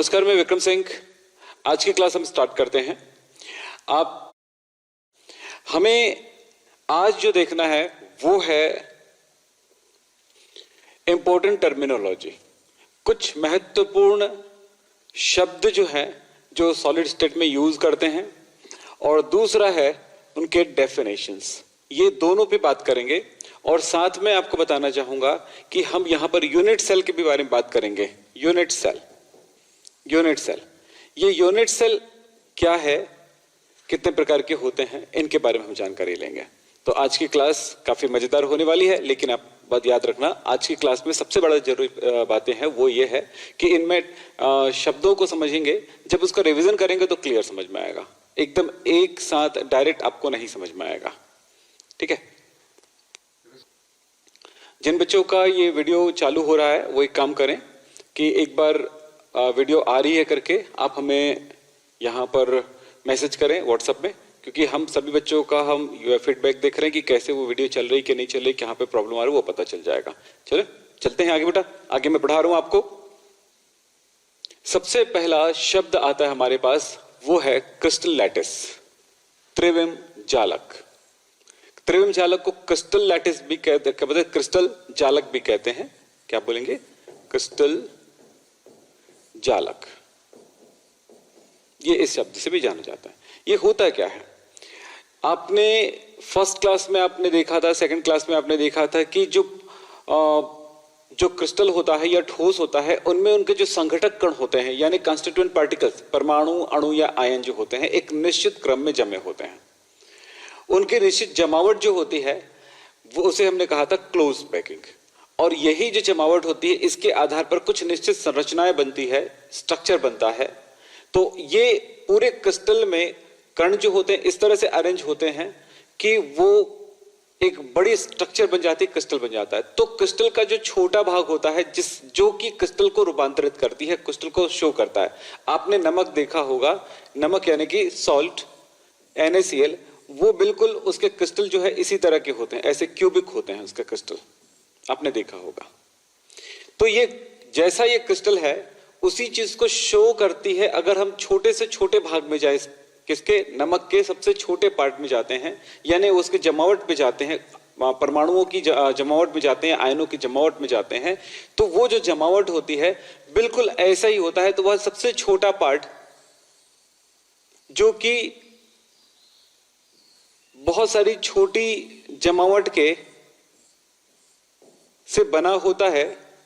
नमस्कार, मैं विक्रम सिंह। आज की क्लास हम स्टार्ट करते हैं। आप हमें आज जो देखना है वो है इंपॉर्टेंट टर्मिनोलॉजी, कुछ महत्वपूर्ण शब्द जो है जो सॉलिड स्टेट में यूज करते हैं, और दूसरा है उनके डेफिनेशंस। ये दोनों पे बात करेंगे और साथ में आपको बताना चाहूंगा कि हम यहां पर यूनिट सेल के भी बारे में बात करेंगे। यूनिट सेल, ये यूनिट सेल क्या है, कितने प्रकार के होते हैं, इनके बारे में हम जानकारी लेंगे। तो आज की क्लास काफी मजेदार होने वाली है, लेकिन आप बात याद रखना, आज की क्लास में सबसे बड़ा जरूरी बातें हैं वो ये है कि इनमें शब्दों को समझेंगे। जब उसका रिवीजन करेंगे तो क्लियर समझ में आएगा, एकदम एक साथ डायरेक्ट आपको नहीं समझ में आएगा। ठीक है। जिन बच्चों का ये वीडियो चालू हो रहा है वो एक काम करें कि एक बार वीडियो आ रही है करके आप हमें यहाँ पर मैसेज करें व्हाट्सएप में, क्योंकि हम सभी बच्चों का हम फीडबैक देख रहे हैं कि कैसे वो वीडियो चल रही कि नहीं चल रही, कहाँ पे प्रॉब्लम आ रही है वो पता चल जाएगा। चलो चलते हैं आगे बेटा, आगे मैं पढ़ा रहा हूं आपको। सबसे पहला शब्द आता है हमारे पास, वो है क्रिस्टल लैटिस, त्रिविम जालक। त्रिविम जालक को क्रिस्टल लैटिस भी कहते हैं, क्या बोलते हैं, क्रिस्टल जालक भी कहते हैं। क्या बोलेंगे? क्रिस्टल जालक, ये इस शब्द से भी जाना जाता है। ये होता क्या है? आपने फर्स्ट क्लास में आपने देखा था, सेकंड क्लास में आपने देखा था कि जो क्रिस्टल होता है या ठोस होता है, उनमें उनके जो संघटक कण होते हैं यानी कॉन्स्टिट्यूएंट पार्टिकल्स, परमाणु, अणु या आयन जो होते हैं, एक निश्चित क्रम में जमे होते हैं। उनकी निश्चित जमावट जो होती है वो उसे हमने कहा था क्लोज पैकिंग, और यही जो जमावट होती है इसके आधार पर कुछ निश्चित संरचनाएं बनती है, स्ट्रक्चर बनता है। तो ये पूरे क्रिस्टल में कण जो होते हैं इस तरह से अरेंज होते हैं कि वो एक बड़ी स्ट्रक्चर बन जाती है, क्रिस्टल बन जाता है। तो क्रिस्टल का जो छोटा भाग होता है जो कि क्रिस्टल को रूपांतरित करती है, क्रिस्टल को शो करता है। आपने नमक देखा होगा, नमक यानी कि सॉल्ट, NaCl, वो बिल्कुल उसके क्रिस्टल जो है इसी तरह के होते हैं, ऐसे क्यूबिक होते हैं उसका क्रिस्टल, आपने देखा होगा। तो ये जैसा ये क्रिस्टल है उसी चीज को शो करती है। अगर हम छोटे से छोटे भाग में जाए, किसके, नमक के सबसे छोटे पार्ट में जाते हैं, यानी उसके जमावट पे जाते हैं, परमाणुओं की जमावट में जाते हैं, आयनों की जमावट में जाते हैं, तो वो जो जमावट होती है बिल्कुल ऐसा ही होता है। तो वह सबसे छोटा पार्ट जो कि बहुत सारी छोटी जमावट के से बना होता है,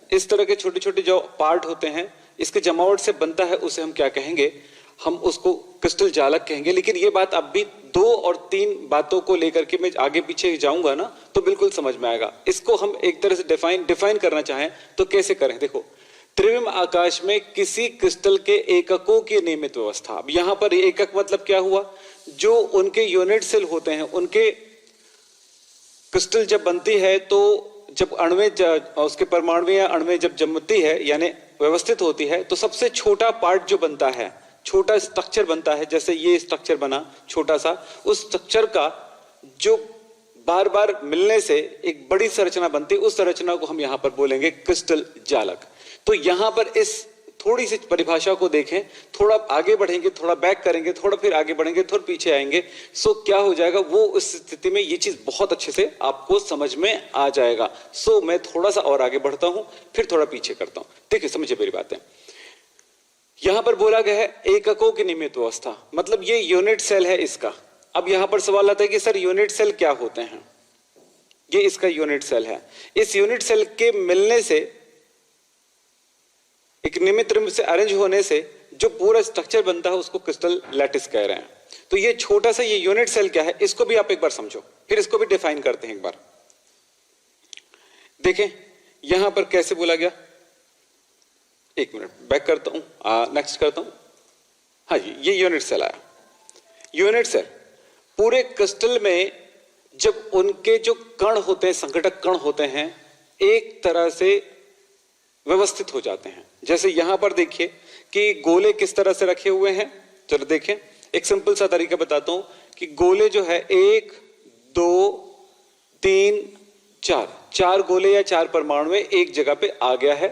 इस तरह के छोटे छोटे जो पार्ट होते हैं इसके जमावट से बनता है, उसे हम क्या कहेंगे? हम उसको क्रिस्टल जालक कहेंगे। लेकिन ये बात अब भी 2 और 3 बातों को लेकर के मैं आगे पीछे जाऊंगा ना तो बिल्कुल समझ में आएगा। इसको हम एक तरह से डिफाइन करना चाहें तो कैसे करें? देखो, त्रिविम आकाश में किसी क्रिस्टल के एककों की नियमित व्यवस्था। अब यहां पर एकक मतलब क्या हुआ? जो उनके यूनिट सेल होते हैं, उनके क्रिस्टल जब बनती है तो जब अणुएं उसके परमाणु या अणुएं जब जमती है यानी व्यवस्थित होती है, तो सबसे छोटा पार्ट जो बनता है, छोटा स्ट्रक्चर बनता है, जैसे ये स्ट्रक्चर बना छोटा सा, उस स्ट्रक्चर का जो बार बार मिलने से एक बड़ी संरचना बनती है, उस संरचना को हम यहां पर बोलेंगे क्रिस्टल जालक। तो यहां पर इस थोड़ी सी परिभाषा को देखें, थोड़ा आगे बढ़ेंगे, थोड़ा बैक करेंगे, थोड़ा फिर आगे बढ़ेंगे, थोड़ा पीछे आएंगे, सो क्या हो जाएगा, वो उस स्थिति में ये चीज बहुत अच्छे से आपको समझ में आ जाएगा। सो मैं थोड़ा सा और आगे बढ़ता हूं, फिर थोड़ा पीछे करता हूं। देखिए, समझिए मेरी बातें। यहां पर बोला गया है एककों की नियमित व्यवस्था, मतलब ये यूनिट सेल है इसका। अब यहां पर सवाल आता है कि सर यूनिट सेल क्या होते हैं? ये इसका यूनिट सेल है। इस यूनिट सेल के मिलने से, एक नियमित रूप से अरेंज होने से जो पूरा स्ट्रक्चर बनता है उसको क्रिस्टल लैटिस कह रहे हैं। तो ये छोटा सा ये यूनिट सेल क्या है, इसको भी आप एक बार समझो, फिर इसको भी डिफाइन करते हैं एक बार। देखें यहां पर कैसे बोला गया, एक मिनट बैक करता हूं, नेक्स्ट करता हूं। हाँ जी, ये यूनिट सेल आया। यूनिट सेल पूरे क्रिस्टल में जब उनके जो कण होते हैं, संघटक कण होते हैं, एक तरह से व्यवस्थित हो जाते हैं। जैसे यहां पर देखिए कि गोले किस तरह से रखे हुए हैं। चलो देखें, एक सिंपल सा तरीका बताता हूं कि गोले जो है 1 2 3 4 गोले या 4 परमाणु एक जगह पे आ गया है।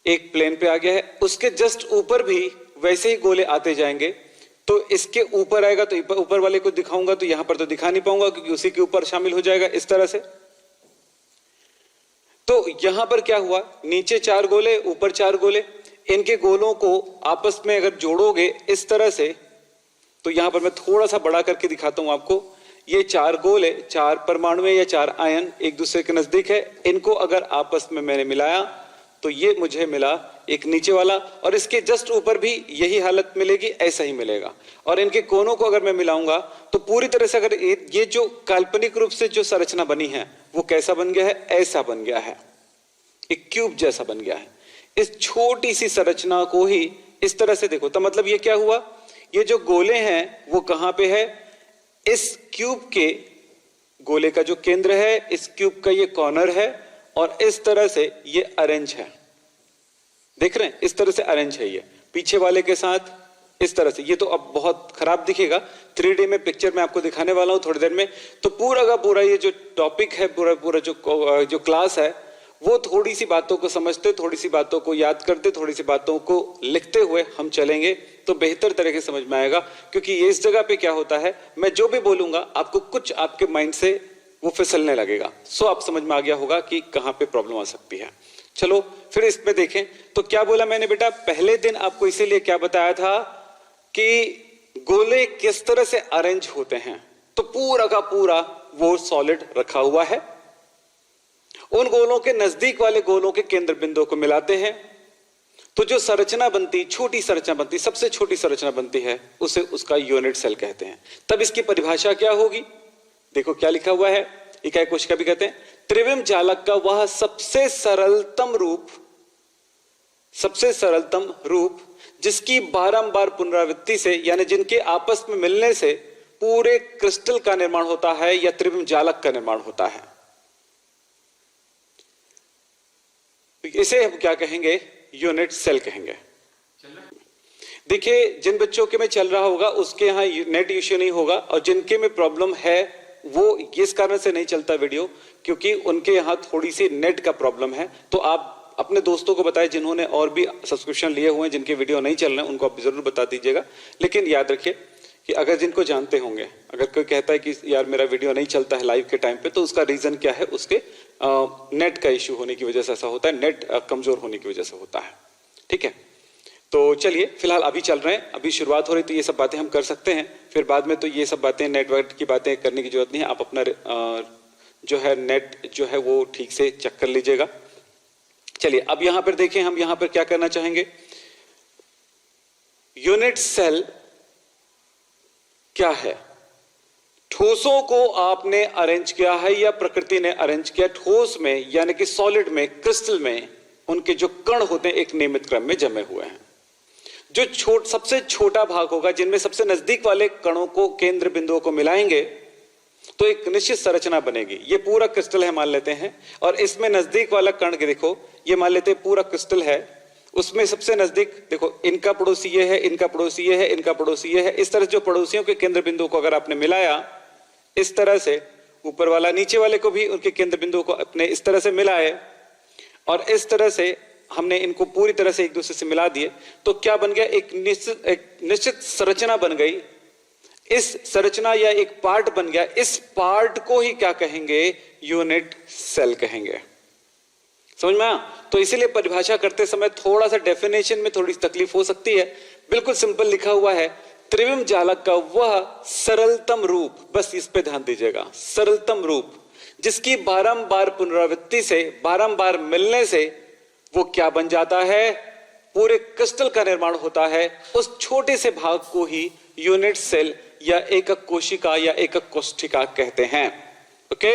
एक प्लेन पे आ गया है, उसके जस्ट ऊपर भी वैसे ही गोले आते जाएंगे। तो इसके ऊपर आएगा तो ऊपर वाले को दिखाऊंगा तो यहां पर तो दिखा नहीं पाऊंगा क्योंकि उसी के ऊपर शामिल हो जाएगा इस तरह से। तो यहां पर क्या हुआ, नीचे 4 गोले ऊपर 4 गोले, इनके गोलों को आपस में अगर जोड़ोगे इस तरह से, तो यहां पर मैं थोड़ा सा बड़ा करके दिखाता हूं आपको। ये 4 गोले, 4 परमाणु या 4 आयन एक दूसरे के नजदीक है, इनको अगर आपस में मैंने मिलाया तो ये मुझे मिला एक नीचे वाला, और इसके जस्ट ऊपर भी यही हालत मिलेगी, ऐसा ही मिलेगा। और इनके कोनों को अगर मैं मिलाऊंगा तो पूरी तरह से, अगर ये जो काल्पनिक रूप से जो संरचना बनी है वो कैसा बन गया है, ऐसा बन गया है, एक क्यूब जैसा बन गया है। इस छोटी सी संरचना को ही इस तरह से देखो तो मतलब ये क्या हुआ, ये जो गोले हैं वो कहां पे है, इस क्यूब के गोले का जो केंद्र है, इस क्यूब का ये कॉर्नर है, और इस तरह से ये अरेंज है। देख रहे हैं, इस तरह से अरेंज है ये पीछे वाले के साथ इस तरह से। ये तो अब बहुत खराब दिखेगा, 3D में पिक्चर में आपको दिखाने वाला हूं थोड़ी देर में। तो पूरा का पूरा ये जो टॉपिक है, पूरा जो क्लास है, वो थोड़ी सी बातों को समझते, थोड़ी सी बातों को याद करते, थोड़ी सी बातों को लिखते हुए हम चलेंगे तो बेहतर तरीके से समझ में आएगा। क्योंकि ये इस जगह पे क्या होता है, मैं जो भी बोलूंगा आपको कुछ आपके माइंड से वो फिसलने लगेगा, सो आप समझ में आ गया होगा कि कहां पे प्रॉब्लम आ सकती है। चलो फिर इसमें देखें तो क्या बोला मैंने बेटा, पहले दिन आपको इसीलिए क्या बताया था कि गोले किस तरह से अरेंज होते हैं। तो पूरा का पूरा वो सॉलिड रखा हुआ है, उन गोलों के नजदीक वाले गोलों के केंद्र बिंदुओं को मिलाते हैं, तो जो संरचना बनती, छोटी संरचना बनती, सबसे छोटी संरचना बनती है, उसे उसका यूनिट सेल कहते हैं। तब इसकी परिभाषा क्या होगी, देखो क्या लिखा हुआ है, इकाई कोशिका भी कहते हैं। त्रिविम जालक का वह सबसे सरलतम रूप जिसकी बारंबार पुनरावृत्ति से, यानी जिनके आपस में मिलने से पूरे क्रिस्टल का निर्माण होता है या त्रिविम जालक का निर्माण होता है। इसे हम क्या कहेंगे, यूनिट सेल कहेंगे। देखिए जिन बच्चों के में चल रहा होगा उसके यहां नेट इश्यू नहीं होगा, और जिनके में प्रॉब्लम है वो इस कारण से नहीं चलता वीडियो क्योंकि उनके यहां थोड़ी सी नेट का प्रॉब्लम है। तो आप अपने दोस्तों को बताएं जिन्होंने और भी सब्सक्रिप्शन लिए हुए हैं, जिनके वीडियो नहीं चल रहे हैं, उनको आप जरूर बता दीजिएगा। लेकिन याद रखिए कि अगर जिनको जानते होंगे, अगर कोई कहता है कि यार मेरा वीडियो नहीं चलता है लाइव के टाइम पे, तो उसका रीजन क्या है, उसके नेट का इश्यू होने की वजह से ऐसा होता है, नेट कमजोर होने की वजह से होता है। ठीक है, तो चलिए फिलहाल अभी चल रहे हैं, अभी शुरुआत हो रही, तो ये सब बातें हम कर सकते हैं, फिर बाद में तो ये सब बातें नेटवर्क की बातें करने की जरूरत नहीं है। आप अपना जो है नेट जो है वो ठीक से चेक कर लीजिएगा। चलिए अब यहां पर देखें, हम यहां पर क्या करना चाहेंगे, यूनिट सेल क्या है। ठोसों को आपने अरेंज किया है या प्रकृति ने अरेंज किया, ठोस में यानी कि सॉलिड में, क्रिस्टल में उनके जो कण होते हैं एक नियमित क्रम में जमे हुए हैं। जो सबसे छोटा भाग होगा, जिनमें सबसे नजदीक वाले कणों को, केंद्र बिंदुओं को मिलाएंगे तो एक निश्चित संरचना बनेगी। ये पूरा क्रिस्टल है मान लेते हैं, और इसमें नजदीक वाला कण के देखो, ये मान लेते हैं पूरा क्रिस्टल है, उसमें सबसे नजदीक देखो इनका पड़ोसी ये है, इनका पड़ोसी ये है, इनका पड़ोसी ये है। इस तरह जो पड़ोसियों के केंद्र बिंदुओं को अगर आपने मिलाया इस तरह से, ऊपर वाला नीचे वाले को भी उनके केंद्र बिंदुओं को अपने इस तरह से मिलाए, और इस तरह से हमने इनको पूरी तरह से एक दूसरे से मिला दिए, तो क्या बन गया, एक निश्चित संरचना बन गई। इस संरचना या एक पार्ट बन गया, इस पार्ट को ही क्या कहेंगे, यूनिट सेल कहेंगे। समझ में आया? तो इसीलिए परिभाषा करते समय थोड़ा सा डेफिनेशन में थोड़ी तकलीफ हो सकती है। बिल्कुल सिंपल लिखा हुआ है, त्रिविम जालक का वह सरलतम रूप, बस इस पे ध्यान दीजिएगा, सरलतम रूप जिसकी बारंबार पुनरावृत्ति से, बारंबार मिलने से वो क्या बन जाता है, पूरे क्रिस्टल का निर्माण होता है। उस छोटे से भाग को ही यूनिट सेल या एकक कोशिका या एकक कोशिका कहते हैं। ओके,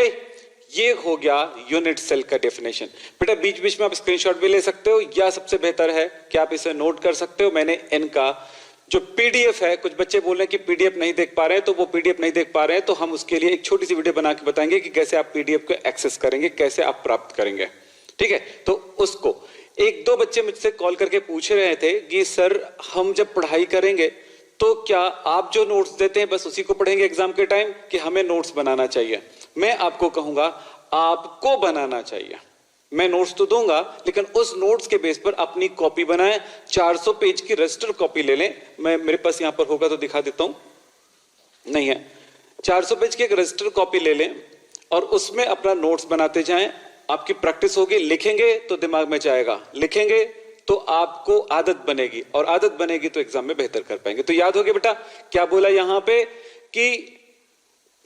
ये हो गया यूनिट सेल का डेफिनेशन। बेटा बीच बीच में आप स्क्रीनशॉट भी ले सकते हो, या सबसे बेहतर है कि आप इसे नोट कर सकते हो। मैंने इनका जो पीडीएफ है, कुछ बच्चे बोल रहे हैं कि पीडीएफ नहीं देख पा रहे हैं, तो वो पीडीएफ नहीं देख पा रहे हैं तो हम उसके लिए एक छोटी सी वीडियो बना के बताएंगे कि कैसे आप पीडीएफ को एक्सेस करेंगे, कैसे आप प्राप्त करेंगे। ठीक है, तो उसको एक दो बच्चे मुझसे कॉल करके पूछ रहे थे कि सर हम जब पढ़ाई करेंगे तो क्या आप जो नोट्स देते हैं बस उसी को पढ़ेंगे एग्जाम के टाइम, कि हमें नोट्स बनाना चाहिए। मैं आपको कहूंगा आपको बनाना चाहिए। मैं नोट्स तो दूंगा, लेकिन उस नोट्स के बेस पर अपनी कॉपी बनाएं। 400 पेज की रजिस्टर कॉपी ले लें, मैं मेरे पास यहां पर होगा तो दिखा देता हूं, नहीं है। 400 पेज की एक रजिस्टर कॉपी ले लें और उसमें अपना नोट्स बनाते जाएं। आपकी प्रैक्टिस होगी, लिखेंगे तो दिमाग में जाएगा, लिखेंगे तो आपको आदत बनेगी, और आदत बनेगी तो एग्जाम में बेहतर कर पाएंगे। तो याद हो गया बेटा क्या बोला यहां पे कि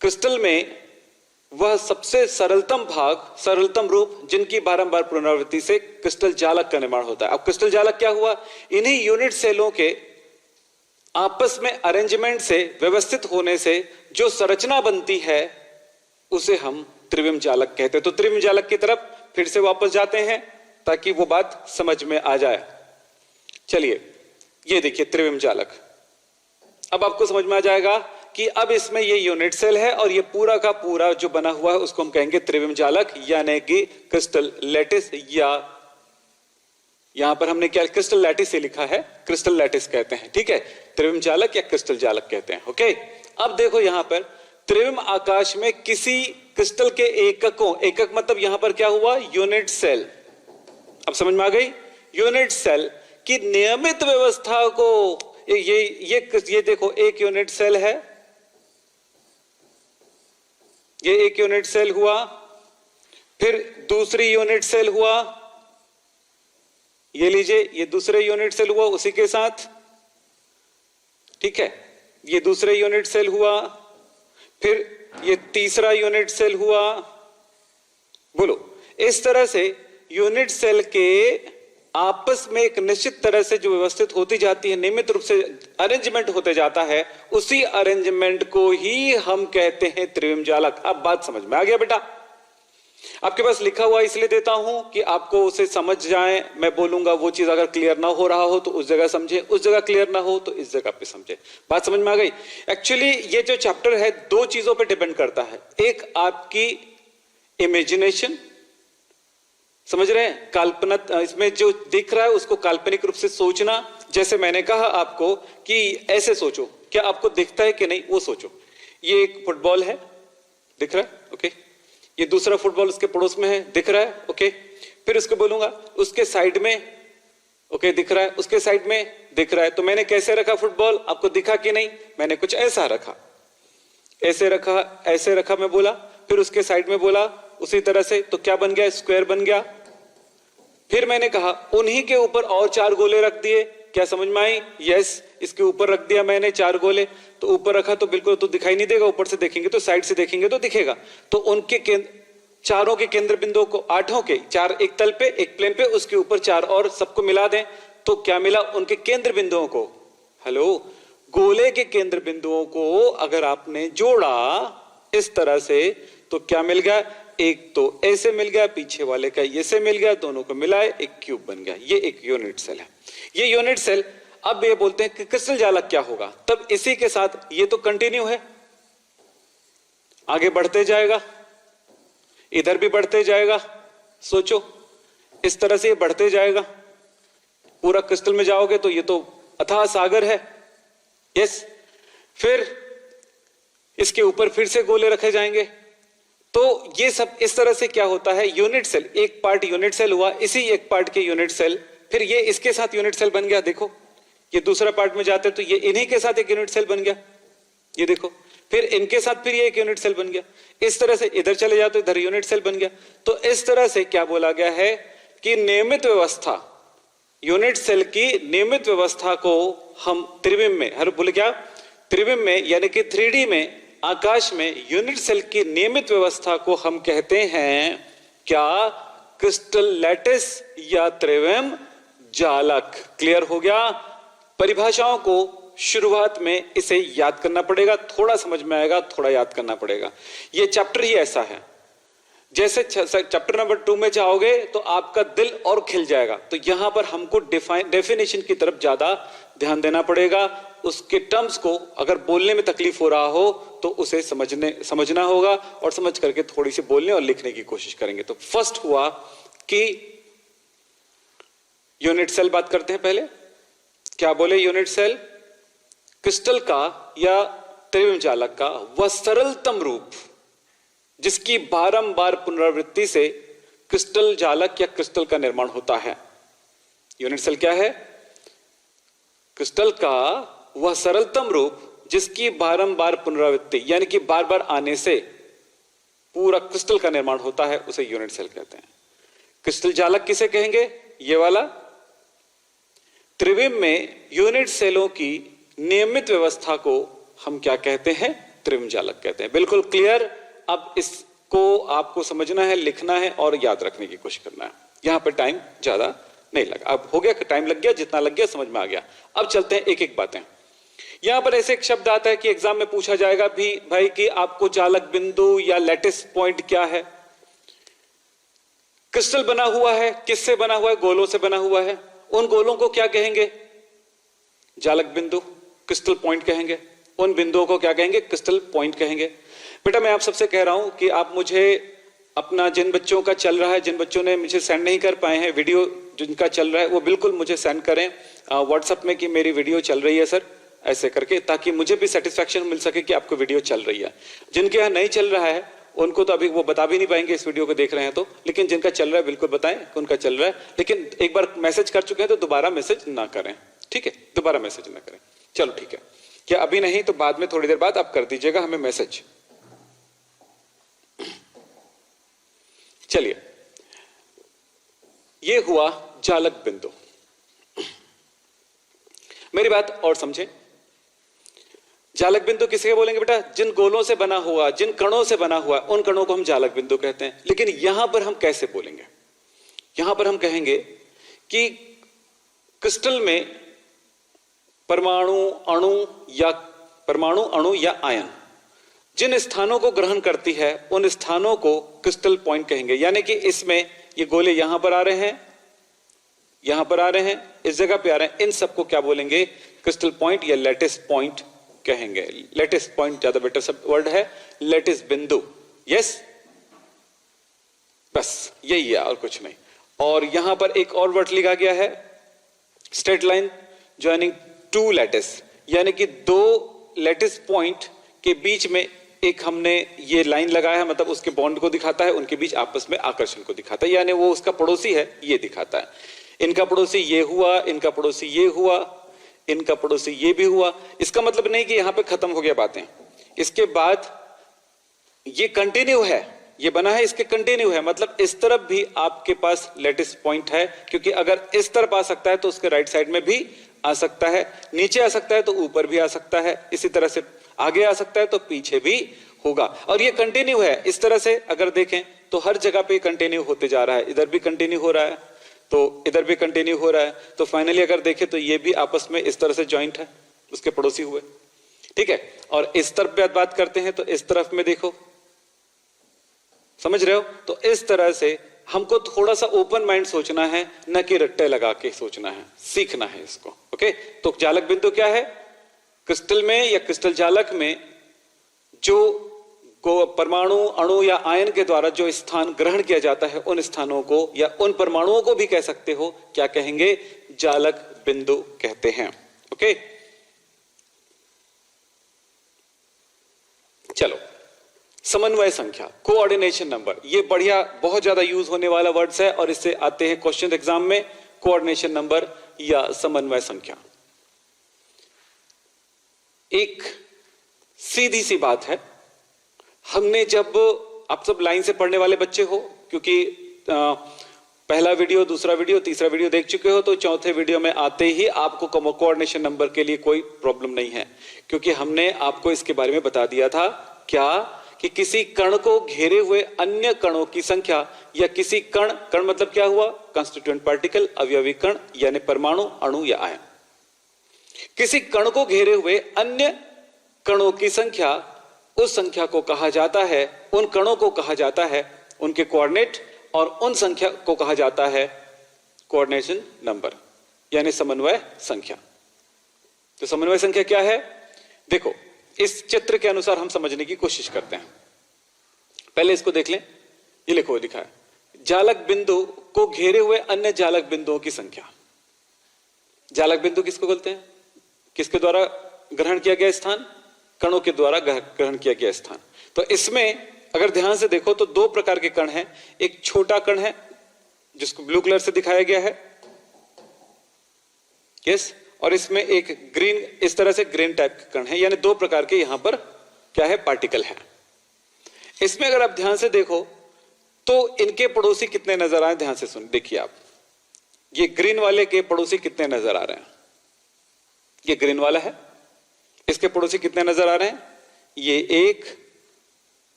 क्रिस्टल में वह सबसे सरलतम भाग, सरलतम रूप जिनकी बारंबार पुनरावृत्ति से क्रिस्टल जालक का निर्माण होता है। अब क्रिस्टल जालक क्या हुआ? इन्हीं यूनिट सेलों के आपस में अरेंजमेंट से, व्यवस्थित होने से जो संरचना बनती है उसे हम त्रिविम जालक कहते हैं। तो त्रिविम जालक की तरफ फिर से वापस जाते हैं ताकि वो बात समझ में आ जाए। चलिए ये देखिए त्रिविम जालक, अब आपको समझ में आ जाएगा कि अब इसमें ये यूनिट सेल है और ये पूरा का पूरा जो बना हुआ है उसको हम कहेंगे त्रिविम जालक, यानी कि क्रिस्टल लैटिस, या यहां पर हमने क्या क्रिस्टल लैटिस से लिखा है, क्रिस्टल लैटिस कहते हैं, ठीक है। त्रिविम जालक या क्रिस्टल जालक कहते हैं, ओके। अब देखो यहां पर त्रिविम आकाश में किसी क्रिस्टल के एककों, एकक मतलब यहां पर क्या हुआ, यूनिट सेल, अब समझ में आ गई, यूनिट सेल की नियमित व्यवस्था को, ये देखो एक यूनिट सेल है, ये एक यूनिट सेल हुआ, फिर दूसरी यूनिट सेल हुआ, ये लीजिए ये दूसरे यूनिट सेल हुआ उसी के साथ, ठीक है, ये दूसरे यूनिट सेल हुआ, फिर ये तीसरा यूनिट सेल हुआ। बोलो, इस तरह से यूनिट सेल के आपस में एक निश्चित तरह से जो व्यवस्थित होती जाती है, नियमित रूप से अरेंजमेंट होते जाता है, उसी अरेंजमेंट को ही हम कहते हैं त्रिविम जालक। अब बात समझ में आ गया बेटा? आपके पास लिखा हुआ इसलिए देता हूं कि आपको उसे समझ जाए। मैं बोलूंगा वो चीज अगर क्लियर ना हो रहा हो तो उस जगह समझे, उस जगह क्लियर ना हो तो इस जगह पे समझे। बात समझ में आ गई? एक्चुअली ये जो चैप्टर है दो चीजों पे डिपेंड करता है, एक आपकी इमेजिनेशन, समझ रहे हैं, काल्पना, इसमें जो दिख रहा है उसको काल्पनिक रूप से सोचना। जैसे मैंने कहा आपको कि ऐसे सोचो, क्या आपको दिखता है कि नहीं वो सोचो। ये एक फुटबॉल है, दिख रहा है, ओके। ये दूसरा फुटबॉल उसके पड़ोस में है, दिख रहा है, ओके। फिर उसको बोलूंगा उसके साइड में, ओके, दिख रहा है, उसके साइड में दिख रहा है। तो मैंने कैसे रखा फुटबॉल, आपको दिखा कि नहीं? मैंने कुछ ऐसा रखा, ऐसे रखा, ऐसे रखा, मैं बोला, फिर उसके साइड में बोला उसी तरह से, तो क्या बन गया? स्क्वायर बन गया। फिर मैंने कहा उन्हीं के ऊपर और 4 गोले रख दिए, क्या समझ में आई? यस, इसके ऊपर रख दिया मैंने 4 गोले, तो ऊपर रखा तो बिल्कुल तो दिखाई नहीं देगा, ऊपर से देखेंगे तो, साइड से देखेंगे तो दिखेगा। तो उनके चारों के केंद्र बिंदुओं को, 8 के 4 एक तल पे, एक प्लेन पे, उसके ऊपर 4 और सबको मिला दें तो क्या मिला? उनके केंद्र बिंदुओं को, हेलो, गोले के केंद्र बिंदुओं को अगर आपने जोड़ा इस तरह से तो क्या मिल गया? एक तो ऐसे मिल गया, पीछे वाले का ये से मिल गया, दोनों को मिलाए एक क्यूब बन गया। ये एक यूनिट सेल है। ये यूनिट सेल, अब ये बोलते हैं कि क्रिस्टल जालक क्या होगा, तब इसी के साथ ये तो कंटिन्यू है, आगे बढ़ते जाएगा, इधर भी बढ़ते जाएगा। सोचो इस तरह से ये बढ़ते जाएगा, पूरा क्रिस्टल में जाओगे तो ये तो अथाह सागर है, यस। फिर इसके ऊपर फिर से गोले रखे जाएंगे। तो ये सब इस तरह से क्या होता है, यूनिट सेल, एक पार्ट यूनिट सेल हुआ, इसी एक पार्ट के यूनिट सेल, फिर ये इसके साथ यूनिट सेल बन गया। देखो ये दूसरा पार्ट में जाते तो ये इन्हीं के साथ एक यूनिट सेल बन गया, ये देखो, फिर इनके साथ फिर ये एक यूनिट सेल बन गया। इस तरह से इधर चले जाओ तो इधर यूनिट सेल बन गया। तो इस तरह से क्या बोला गया है कि नियमित व्यवस्था, यूनिट सेल की नियमित व्यवस्था को हम त्रिविम में, हर बोले क्या, त्रिविम में यानी कि 3D में, आकाश में यूनिट सेल की नियमित व्यवस्था को हम कहते हैं क्या? क्रिस्टल लैटिस या त्रिविम जालक। क्लियर हो गया? परिभाषाओं को शुरुआत में इसे याद करना पड़ेगा, थोड़ा समझ में आएगा, थोड़ा याद करना पड़ेगा। ये चैप्टर ही ऐसा है, जैसे चैप्टर नंबर 2 में जाओगे तो आपका दिल और खिल जाएगा। तो यहां पर हमको डेफिनेशन की तरफ ज्यादा ध्यान देना पड़ेगा। उसके टर्म्स को अगर बोलने में तकलीफ हो रहा हो तो उसे समझना होगा, और समझ करके थोड़ी सी बोलने और लिखने की कोशिश करेंगे। तो फर्स्ट हुआ कि यूनिट सेल बात करते हैं पहले। क्या बोले? यूनिट सेल क्रिस्टल का या त्रिविम जालक का वह सरलतम रूप जिसकी बारंबार पुनरावृत्ति से क्रिस्टल जालक या क्रिस्टल का निर्माण होता है। यूनिट सेल क्या है? क्रिस्टल का वह सरलतम रूप जिसकी बारंबार पुनरावृत्ति यानी कि बार बार आने से पूरा क्रिस्टल का निर्माण होता है, उसे यूनिट सेल कहते हैं। क्रिस्टल जालक किसे कहेंगे? ये वाला। त्रिविम में यूनिट सेलों की नियमित व्यवस्था को हम क्या कहते हैं? त्रिविम जालक कहते हैं। बिल्कुल क्लियर। अब इसको आपको समझना है, लिखना है और याद रखने की कोशिश करना है। यहां पर टाइम ज्यादा नहीं लगा। अब हो गया, टाइम लग गया, जितना लग गया समझ में आ गया। अब चलते हैं एक एक बातें। यहां पर ऐसे एक शब्द आता है कि एग्जाम में पूछा जाएगा भी भाई कि आपको जालक बिंदु या लैटिस पॉइंट क्या है? क्रिस्टल बना हुआ है, किससे बना हुआ है? गोलों से बना हुआ है। उन गोलों को क्या कहेंगे? जालक बिंदु, क्रिस्टल पॉइंट कहेंगे। उन बिंदुओं को क्या कहेंगे? क्रिस्टल पॉइंट कहेंगे। बेटा मैं आप सबसे कह रहा हूं कि आप मुझे अपना, जिन बच्चों का चल रहा है, जिन बच्चों ने मुझे सेंड नहीं कर पाए हैं वीडियो जिनका चल रहा है, वो बिल्कुल मुझे सेंड करें व्हाट्सएप में कि मेरी वीडियो चल रही है सर, ऐसे करके, ताकि मुझे भी सेटिस्फैक्शन मिल सके कि आपको वीडियो चल रही है। जिनके यहाँ नहीं चल रहा है उनको तो अभी वो बता भी नहीं पाएंगे इस वीडियो को देख रहे हैं तो, लेकिन जिनका चल रहा है बिल्कुल बताएं कि उनका चल रहा है। लेकिन एक बार मैसेज कर चुके हैं तो दोबारा मैसेज ना करें, ठीक है? दोबारा मैसेज ना करें। चलो ठीक है, क्या अभी नहीं तो बाद में थोड़ी देर बाद आप कर दीजिएगा हमें मैसेज। चलिए, ये हुआ जालक बिंदु। मेरी बात और समझें। जालक बिंदु किसे बोलेंगे बेटा? जिन गोलों से बना हुआ, जिन कणों से बना हुआ, उन कणों को हम जालक बिंदु कहते हैं। लेकिन यहां पर हम कैसे बोलेंगे? यहां पर हम कहेंगे कि क्रिस्टल में परमाणु अणु या आयन जिन स्थानों को ग्रहण करती है उन स्थानों को क्रिस्टल पॉइंट कहेंगे। यानी कि इसमें ये गोले यहां पर आ रहे हैं, यहां पर आ रहे हैं, इस जगह पे आ रहे हैं, इन सबको क्या बोलेंगे? क्रिस्टल पॉइंट या लैटिस पॉइंट कहेंगे। लैटिस पॉइंट ज्यादा बेटर सब वर्ड है, लैटिस बिंदु। यस, बस यही है और कुछ नहीं। और यहां पर एक और वर्ड लिखा गया है, straight line joining two lattice, यानी कि दो लैटिस पॉइंट के बीच में एक हमने ये लाइन लगाया है, मतलब उसके बॉन्ड को दिखाता है, उनके बीच आपस में आकर्षण को दिखाता है, यानी वो उसका पड़ोसी है ये दिखाता है। इनका पड़ोसी ये हुआ, इनका पड़ोसी ये हुआ, इनका पड़ोसी ये भी हुआ। इसका मतलब नहीं कि यहां पे खत्म हो गया बातें, इसके बाद ये कंटिन्यू है, ये बना है इसके कंटिन्यू है, मतलब इस तरफ भी आपके पास लैटिस पॉइंट है, क्योंकि अगर इस तरफ आ सकता है तो उसके राइट साइड में भी आ सकता है, नीचे आ सकता है तो ऊपर भी आ सकता है, इसी तरह से आगे आ सकता है तो पीछे भी होगा। और ये कंटिन्यू है। इस तरह से अगर देखें तो हर जगह पे कंटिन्यू होते जा रहा है, इधर भी कंटिन्यू हो रहा है तो इधर भी कंटिन्यू हो रहा है, तो फाइनली अगर देखें तो ये भी आपस में इस तरह से ज्वाइंट है, उसके पड़ोसी हुए, ठीक है? और इस तरफ पे बात करते हैं तो इस तरफ में देखो, समझ रहे हो? तो इस तरह से हमको थोड़ा सा ओपन माइंड सोचना है, न कि रट्टे लगा के सोचना है, सीखना है इसको। ओके, तो जालक बिंदु क्या है? क्रिस्टल में या क्रिस्टल जालक में जो परमाणु अणु या आयन के द्वारा जो स्थान ग्रहण किया जाता है, उन स्थानों को या उन परमाणुओं को भी कह सकते हो, क्या कहेंगे? जालक बिंदु कहते हैं। ओके, चलो, समन्वय संख्या, कोऑर्डिनेशन नंबर, ये बढ़िया बहुत ज्यादा यूज होने वाला वर्ड्स है और इससे आते हैं क्वेश्चन एग्जाम में। कोऑर्डिनेशन नंबर या समन्वय संख्या, एक सीधी सी बात है। हमने जब, आप सब लाइन से पढ़ने वाले बच्चे हो, क्योंकि पहला वीडियो, दूसरा वीडियो, तीसरा वीडियो देख चुके हो, तो चौथे वीडियो में आते ही आपको कोऑर्डिनेशन नंबर के लिए कोई प्रॉब्लम नहीं है, क्योंकि हमने आपको इसके बारे में बता दिया था क्या कि किसी कण को घेरे हुए अन्य कणों की संख्या या किसी कण मतलब क्या हुआ? कंस्टिट्यूएंट पार्टिकल, अवयवी कण, यानी परमाणु, अणु या आयन। किसी कण को घेरे हुए अन्य कणों की संख्या, उस संख्या को कहा जाता है, उन कणों को कहा जाता है उनके कोऑर्डिनेट, और उन संख्या को कहा जाता है कोऑर्डिनेशन नंबर, यानी समन्वय संख्या। तो समन्वय संख्या क्या है? देखो, इस चित्र के अनुसार हम समझने की कोशिश करते हैं। पहले इसको देख लें, ये लिखो, लिखा है जालक बिंदु को घेरे हुए अन्य जालक बिंदुओं की संख्या। जालक बिंदु किसको बोलते हैं? किसके द्वारा ग्रहण किया गया स्थान? कणों के द्वारा ग्रहण किया गया स्थान। तो इसमें अगर ध्यान से देखो तो दो प्रकार के कण हैं। एक छोटा कण है जिसको ब्लू कलर से दिखाया गया है, यस, और इसमें एक ग्रीन, इस तरह से ग्रीन टाइप के कण है, यानी दो प्रकार के यहां पर क्या है, पार्टिकल है। इसमें अगर आप ध्यान से देखो तो इनके पड़ोसी कितने नजर आए, ध्यान से सुन, देखिए आप, ये ग्रीन वाले के पड़ोसी कितने नजर आ रहे हैं, ये ग्रीन वाला है, इसके पड़ोसी कितने नजर आ रहे हैं, ये एक,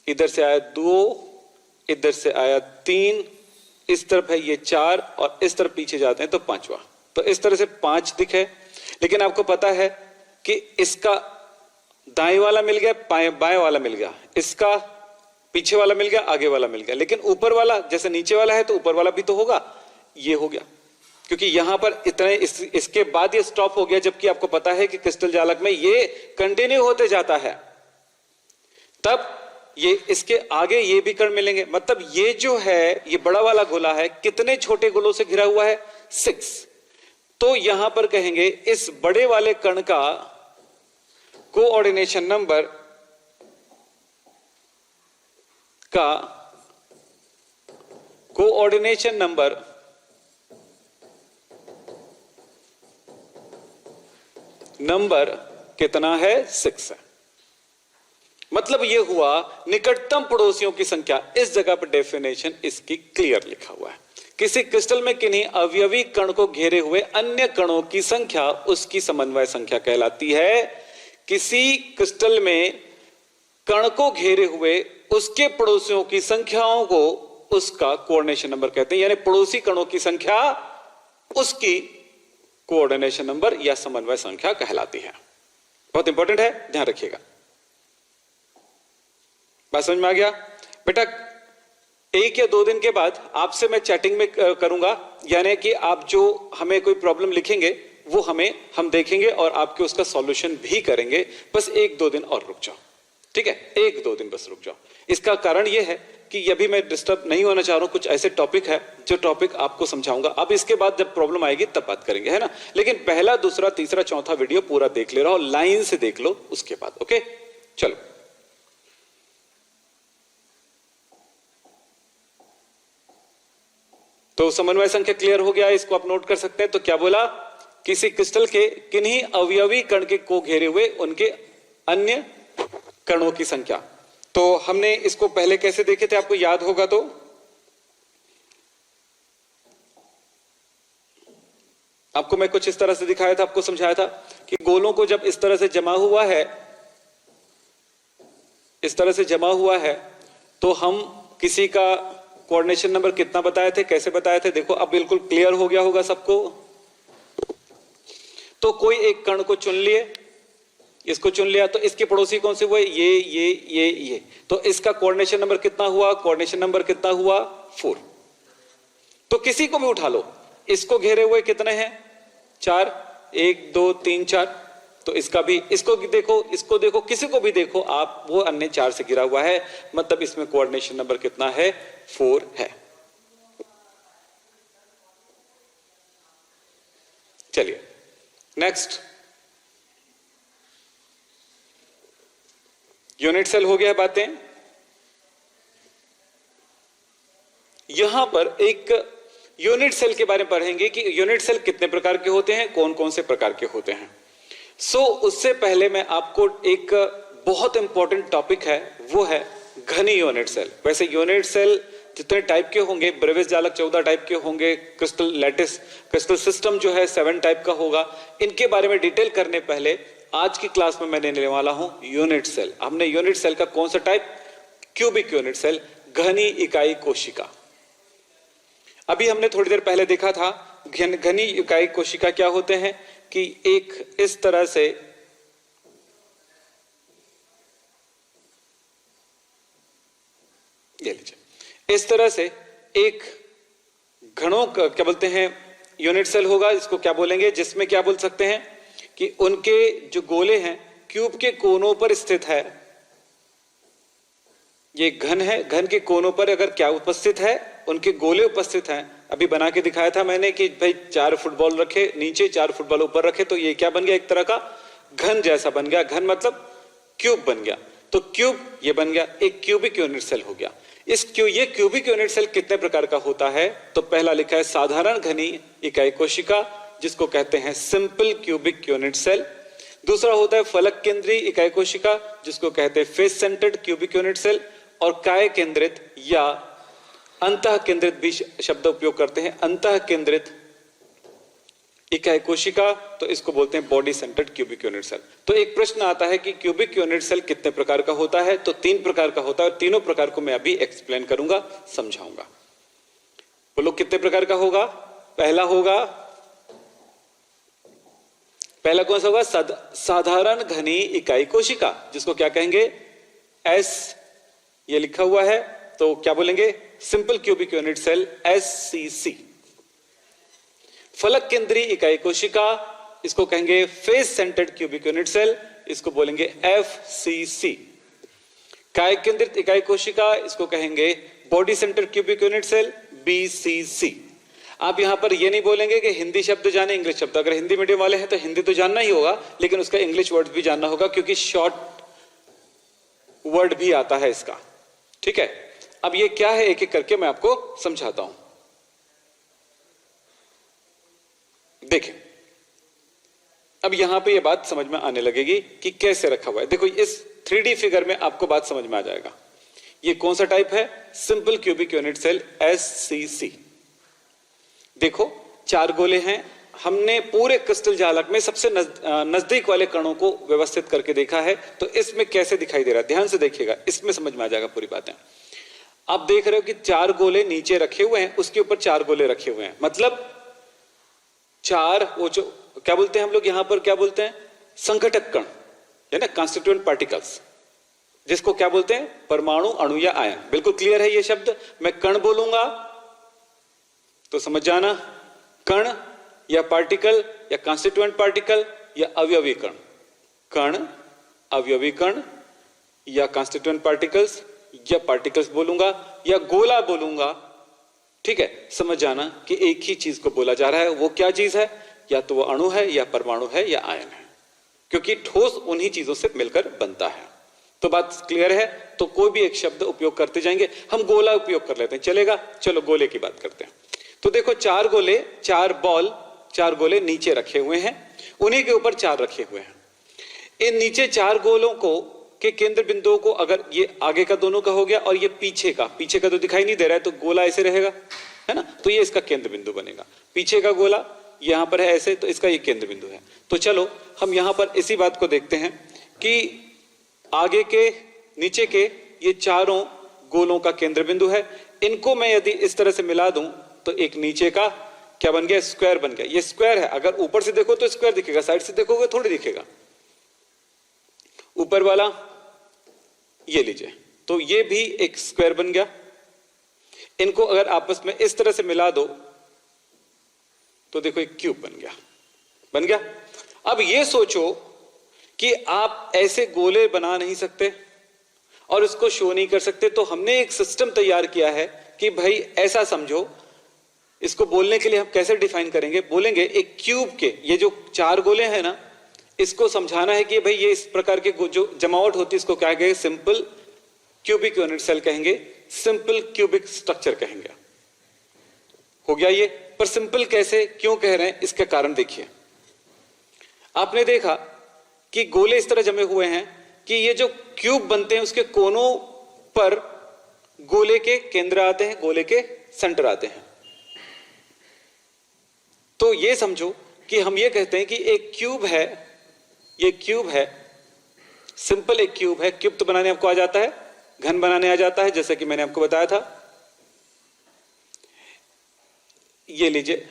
इधर से आया दो, इधर से आया तीन, इस तरफ है ये चार, और इस तरफ पीछे जाते हैं तो पांचवा, तो इस तरह से पांच दिखे। लेकिन आपको पता है कि इसका दाएं वाला मिल गया, बाएं वाला मिल गया, इसका पीछे वाला मिल गया, आगे वाला मिल गया, लेकिन ऊपर वाला जैसे नीचे वाला है तो ऊपर वाला भी तो होगा, ये हो गया, क्योंकि यहां पर इतने इसके बाद ये स्टॉप हो गया, जबकि आपको पता है कि क्रिस्टल जालक में ये कंटिन्यू होते जाता है, तब ये इसके आगे ये भी कण मिलेंगे। मतलब ये जो है, ये बड़ा वाला गोला है, कितने छोटे गोलों से घिरा हुआ है, 6। तो यहां पर कहेंगे इस बड़े वाले कण का कोऑर्डिनेशन नंबर कितना है, 6 है। मतलब यह हुआ निकटतम पड़ोसियों की संख्या। इस जगह पर डेफिनेशन इसकी क्लियर लिखा हुआ है। किसी क्रिस्टल में किन्हीं अवयवी कण को घेरे हुए अन्य कणों की संख्या उसकी समन्वय संख्या कहलाती है। किसी क्रिस्टल में कण को घेरे हुए उसके पड़ोसियों की संख्याओं को उसका कोऑर्डिनेशन नंबर कहते हैं, यानी पड़ोसी कणों की संख्या उसकी कोऑर्डिनेशन नंबर या समन्वय संख्या कहलाती है। बहुत इंपॉर्टेंट है, ध्यान रखिएगा। बात समझ में आ गया बेटा? 1 या 2 दिन के बाद आपसे मैं चैटिंग में करूंगा, यानी कि आप जो हमें कोई प्रॉब्लम लिखेंगे वो हम देखेंगे और आपके उसका सॉल्यूशन भी करेंगे। बस 1-2 दिन और रुक जाओ, ठीक है? 1-2 दिन बस रुक जाओ। इसका कारण यह है कि अभी मैं डिस्टर्ब नहीं होना चाह रहा हूं। कुछ ऐसे टॉपिक है जो टॉपिक आपको समझाऊंगा। अब इसके बाद जब प्रॉब्लम आएगी तब बात करेंगे, है ना? लेकिन पहला, दूसरा, तीसरा, चौथा वीडियो पूरा देख ले रहा हो, लाइन से देख लो उसके बाद। ओके, चलो। तो समन्वय संख्या क्लियर हो गया, इसको आप नोट कर सकते हैं। तो क्या बोला? किसी क्रिस्टल के किन्हीं अवयवी कण के को घेरे हुए उनके अन्य कणों की संख्या। तो हमने इसको पहले कैसे देखे थे, आपको याद होगा तो? आपको मैं कुछ इस तरह से दिखाया था, आपको समझाया था कि गोलों को जब इस तरह से जमा हुआ है, इस तरह से जमा हुआ है, तो हम किसी का कोऑर्डिनेशन नंबर कितना बताए थे, कैसे बताए थे? देखो अब बिल्कुल क्लियर हो गया होगा सबको। तो कोई एक कण को चुन लिए, इसको चुन लिया, तो इसके पड़ोसी कौन से हुए? ये। तो इसका कोऑर्डिनेशन नंबर कितना हुआ? कोऑर्डिनेशन नंबर कितना हुआ? 4। तो किसी को भी उठा लो, इसको घेरे हुए कितने हैं? 4, 1, 2, 3, 4। तो इसका भी, इसको देखो, किसी को भी देखो आप, वो अन्य 4 से घिरा हुआ है, मतलब इसमें कोऑर्डिनेशन नंबर कितना है? 4 है। चलिए नेक्स्ट, यूनिट सेल हो गया बातें। यहां पर एक यूनिट सेल के बारे में पढ़ेंगे कि यूनिट सेल कितने प्रकार के होते हैं, कौन कौन से प्रकार के होते हैं। उससे पहले मैं आपको एक बहुत इंपॉर्टेंट टॉपिक है, वो है घनी यूनिट सेल। वैसे यूनिट सेल जितने टाइप के होंगे, ब्रेविस जालक 14 टाइप के होंगे, क्रिस्टल लैटिस, क्रिस्टल सिस्टम जो है 7 टाइप का होगा। इनके बारे में डिटेल करने पहले आज की क्लास में मैं देने वाला हूं यूनिट सेल। हमने यूनिट सेल का कौन सा टाइप? क्यूबिक यूनिट सेल, घनी इकाई कोशिका। अभी हमने थोड़ी देर पहले देखा था घनी इकाई कोशिका क्या होते हैं, कि एक इस तरह से ये लीजिए, इस तरह से एक घनों का क्या बोलते हैं, यूनिट सेल होगा। इसको क्या बोलेंगे? जिसमें क्या बोल सकते हैं कि उनके जो गोले हैं क्यूब के कोनों पर स्थित है। ये घन है, घन के कोनों पर अगर क्या उपस्थित है, उनके गोले उपस्थित हैं। अभी बना के दिखाया था मैंने कि भाई 4 फुटबॉल रखे नीचे, 4 फुटबॉल ऊपर रखे, तो ये क्या बन गया? एक तरह का घन जैसा बन गया। घन मतलब क्यूब बन गया। तो क्यूब ये बन गया, एक क्यूबिक यूनिट सेल हो गया। ये क्यूबिक यूनिट सेल कितने प्रकार का होता है? तो पहला लिखा है साधारण घनी इकाई कोशिका, जिसको कहते हैं सिंपल क्यूबिक यूनिट सेल। दूसरा होता है फलक केंद्रीय इकाई कोशिका, जिसको कहते हैं face centred cubic unit cell. और काय केंद्रित या अंतः केंद्रित भी शब्द उपयोग करते हैं, अंतः केंद्रित इकाई कोशिका, तो इसको बोलते हैं body centred cubic unit cell. तो एक प्रश्न आता है कि क्यूबिक यूनिट सेल कितने प्रकार का होता है? तो 3 प्रकार का होता है, और तीनों प्रकार को मैं अभी एक्सप्लेन करूंगा, समझाऊंगा। बोलो कितने प्रकार का होगा? पहला कौन सा होगा? साधारण घनी इकाई कोशिका, जिसको क्या कहेंगे? एस, ये लिखा हुआ है, तो क्या बोलेंगे? Simple cubic unit cell, SCC। फलक केंद्रीय इकाई कोशिका, इसको कहेंगे face centred cubic unit cell, इसको बोलेंगे FCC। काय केंद्रित इकाई कोशिका, इसको कहेंगे body centred cubic unit cell, BCC। आप यहां पर ये नहीं बोलेंगे कि हिंदी शब्द जाने इंग्लिश शब्द। अगर हिंदी मीडियम वाले हैं तो हिंदी तो जानना ही होगा, लेकिन उसका इंग्लिश वर्ड भी जानना होगा, क्योंकि शॉर्ट वर्ड भी आता है इसका। ठीक है, अब ये क्या है एक एक करके मैं आपको समझाता हूं। देखें, अब यहां पे ये बात समझ में आने लगेगी कि कैसे रखा हुआ है। देखो, इस 3D फिगर में आपको बात समझ में आ जाएगा। ये कौन सा टाइप है? Simple cubic unit cell, SCC। देखो, 4 गोले हैं। हमने पूरे क्रिस्टल जालक में सबसे नजदीक वाले कणों को व्यवस्थित करके देखा है, तो इसमें कैसे दिखाई दे रहा है ध्यान से देखिएगा, इसमें समझ में आ जाएगा पूरी बातें। आप देख रहे हो कि 4 गोले नीचे रखे हुए हैं, उसके ऊपर 4 गोले रखे हुए हैं, मतलब 4, वो जो क्या बोलते हैं हम लोग यहां पर, क्या बोलते हैं? संघटक कण, है ना, कॉन्स्टिट्यूएंट पार्टिकल्स, जिसको क्या बोलते हैं? परमाणु, अणु या आयन। बिल्कुल क्लियर है ये शब्द। मैं कण बोलूंगा तो समझ जाना, कण या पार्टिकल या कॉन्स्टिट्यूएंट पार्टिकल या अवयवी कण। कण, अवयवी कण या कॉन्स्टिट्यूएंट पार्टिकल्स या पार्टिकल्स बोलूंगा या गोला बोलूंगा। ठीक है, समझ जाना कि एक ही चीज को बोला जा रहा है। वो क्या चीज है? या तो वो अणु है या परमाणु है या आयन है, क्योंकि ठोस उन्हीं चीजों से मिलकर बनता है। तो बात क्लियर है? तो कोई भी एक शब्द उपयोग करते जाएंगे। हम गोला उपयोग कर लेते हैं, चलेगा? चलो गोले की बात करते हैं। तो देखो, 4 गोले, 4 बॉल, 4 गोले नीचे रखे हुए हैं, उन्हीं के ऊपर 4 रखे हुए हैं। इन नीचे 4 गोलों को के केंद्र बिंदुओं को, अगर ये आगे का दोनों का हो गया और ये पीछे का तो दिखाई नहीं दे रहा है, तो गोला ऐसे रहेगा, है ना, तो ये इसका केंद्र बिंदु बनेगा। पीछे का गोला यहां पर है ऐसे, तो इसका ये केंद्र बिंदु है। तो चलो हम यहां पर इसी बात को देखते हैं कि आगे के, नीचे के ये चारों गोलों का केंद्र बिंदु है। इनको मैं यदि इस तरह से मिला दूं तो एक नीचे का क्या बन गया? स्क्वायर बन गया। ये स्क्वायर है, अगर ऊपर से देखो तो स्क्वायर दिखेगा, साइड से देखोगे थोड़ी दिखेगा। ऊपर वाला ये लीजिए, तो ये भी एक स्क्वायर बन गया। इनको अगर आपस में इस तरह से मिला दो तो देखो एक क्यूब बन गया। अब ये सोचो कि आप ऐसे गोले बना नहीं सकते और इसको शो नहीं कर सकते, तो हमने एक सिस्टम तैयार किया है कि भाई ऐसा समझो। इसको बोलने के लिए हम कैसे डिफाइन करेंगे? बोलेंगे एक क्यूब के ये जो 4 गोले हैं ना, इसको समझाना है कि भाई ये इस प्रकार के जो जमावट होती है इसको क्या कहेंगे? सिंपल क्यूबिक यूनिट सेल कहेंगे, सिंपल क्यूबिक स्ट्रक्चर कहेंगे। हो गया ये। पर सिंपल कैसे, क्यों कह रहे हैं, इसका कारण देखिए। आपने देखा कि गोले इस तरह जमे हुए हैं कि ये जो क्यूब बनते हैं उसके कोनों पर गोले के केंद्र आते हैं, गोले के सेंटर आते हैं। तो ये समझो कि हम ये कहते हैं कि एक क्यूब है, ये क्यूब है, सिंपल एक क्यूब है। क्यूब तो बनाने आपको आ जाता है, घन बनाने आ जाता है, जैसे कि मैंने आपको बताया था। ये लीजिए,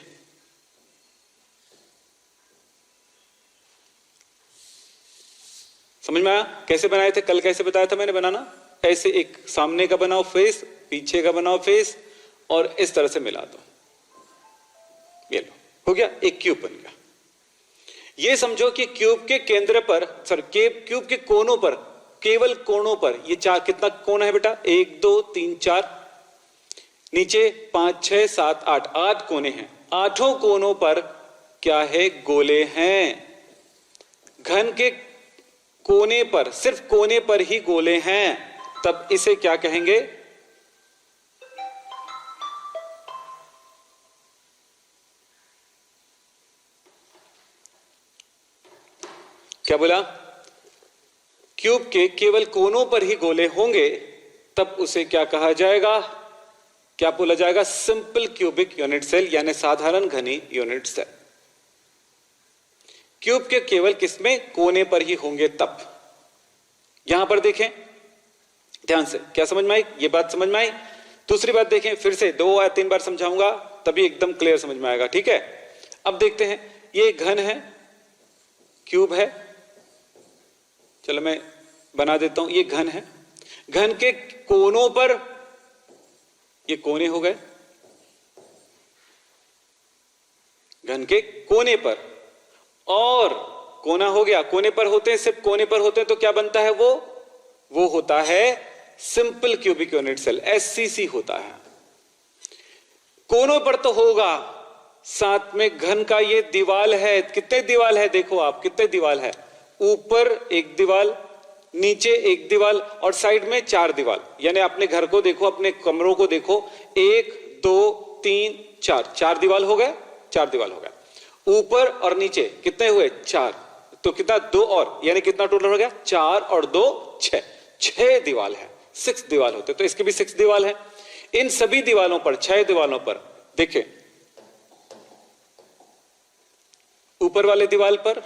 समझ में आया कैसे बनाए थे? कल कैसे बताया था मैंने बनाना? ऐसे एक सामने का बनाओ फेस, पीछे का बनाओ फेस, और इस तरह से मिला दो। ये लो, हो गया, एक क्यूब बन गया। ये समझो कि क्यूब के केंद्र पर, क्यूब के कोनों पर, केवल कोनों पर, ये 4, कितना कोण है बेटा? 1 2 3 4, नीचे 5 6 7 8, 8 कोने हैं। 8 कोनों पर क्या है? गोले हैं। घन के कोने पर, सिर्फ कोने पर ही गोले हैं, तब इसे क्या कहेंगे? क्या बोला? क्यूब के केवल कोनों पर ही गोले होंगे तब उसे क्या कहा जाएगा? क्या बोला जाएगा? सिंपल क्यूबिक यूनिट सेल, यानी साधारण घनी यूनिट सेल। क्यूब के केवल किसमें? कोने पर ही होंगे तब। यहां पर देखें ध्यान से, क्या समझ में आई? ये बात समझ में आई? दूसरी बात देखें, फिर से 2 या 3 बार समझाऊंगा तभी एकदम क्लियर समझ में आएगा, ठीक है? अब देखते हैं, ये घन है, क्यूब है, चलो मैं बना देता हूं, ये घन है, घन के कोनों पर, ये कोने हो गए, घन के कोने पर, और कोना हो गया, कोने पर होते हैं, सिर्फ कोने पर होते हैं तो क्या बनता है? वो होता है simple cubic unit cell, SCC होता है। कोनों पर तो होगा, साथ में घन का ये दीवाल है, कितने दीवाल है देखो आप, कितने दीवाल है? ऊपर एक दीवाल, नीचे एक दीवाल और साइड में 4 दीवाल। यानी अपने घर को देखो, अपने कमरों को देखो, 1 2 3 4, 4 दीवाल हो गए, 4 दीवाल हो गए। ऊपर और नीचे कितने हुए? 4, तो कितना? 2 और, यानी कितना टोटल हो गया? 4 और 2 6, 6 दीवाल है, 6 दीवाल होते, तो इसके भी 6 दीवाल है। इन सभी दीवालों पर, 6 दीवालों पर देखिए, ऊपर वाले दीवाल पर,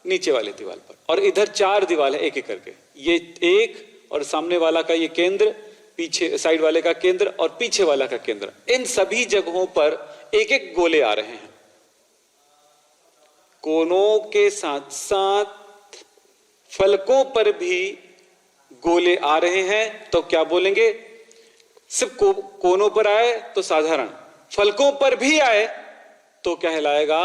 नीचे वाले दीवाल पर, और इधर 4 दीवाल है एक एक करके, ये एक और सामने वाला का ये केंद्र, पीछे साइड वाले का केंद्र और पीछे वाला का केंद्र। इन सभी जगहों पर एक एक गोले आ रहे हैं, कोनों के साथ साथ फलकों पर भी गोले आ रहे हैं, तो क्या बोलेंगे? सिर्फ कोनों पर आए तो साधारण, फलकों पर भी आए तो कहलाएगा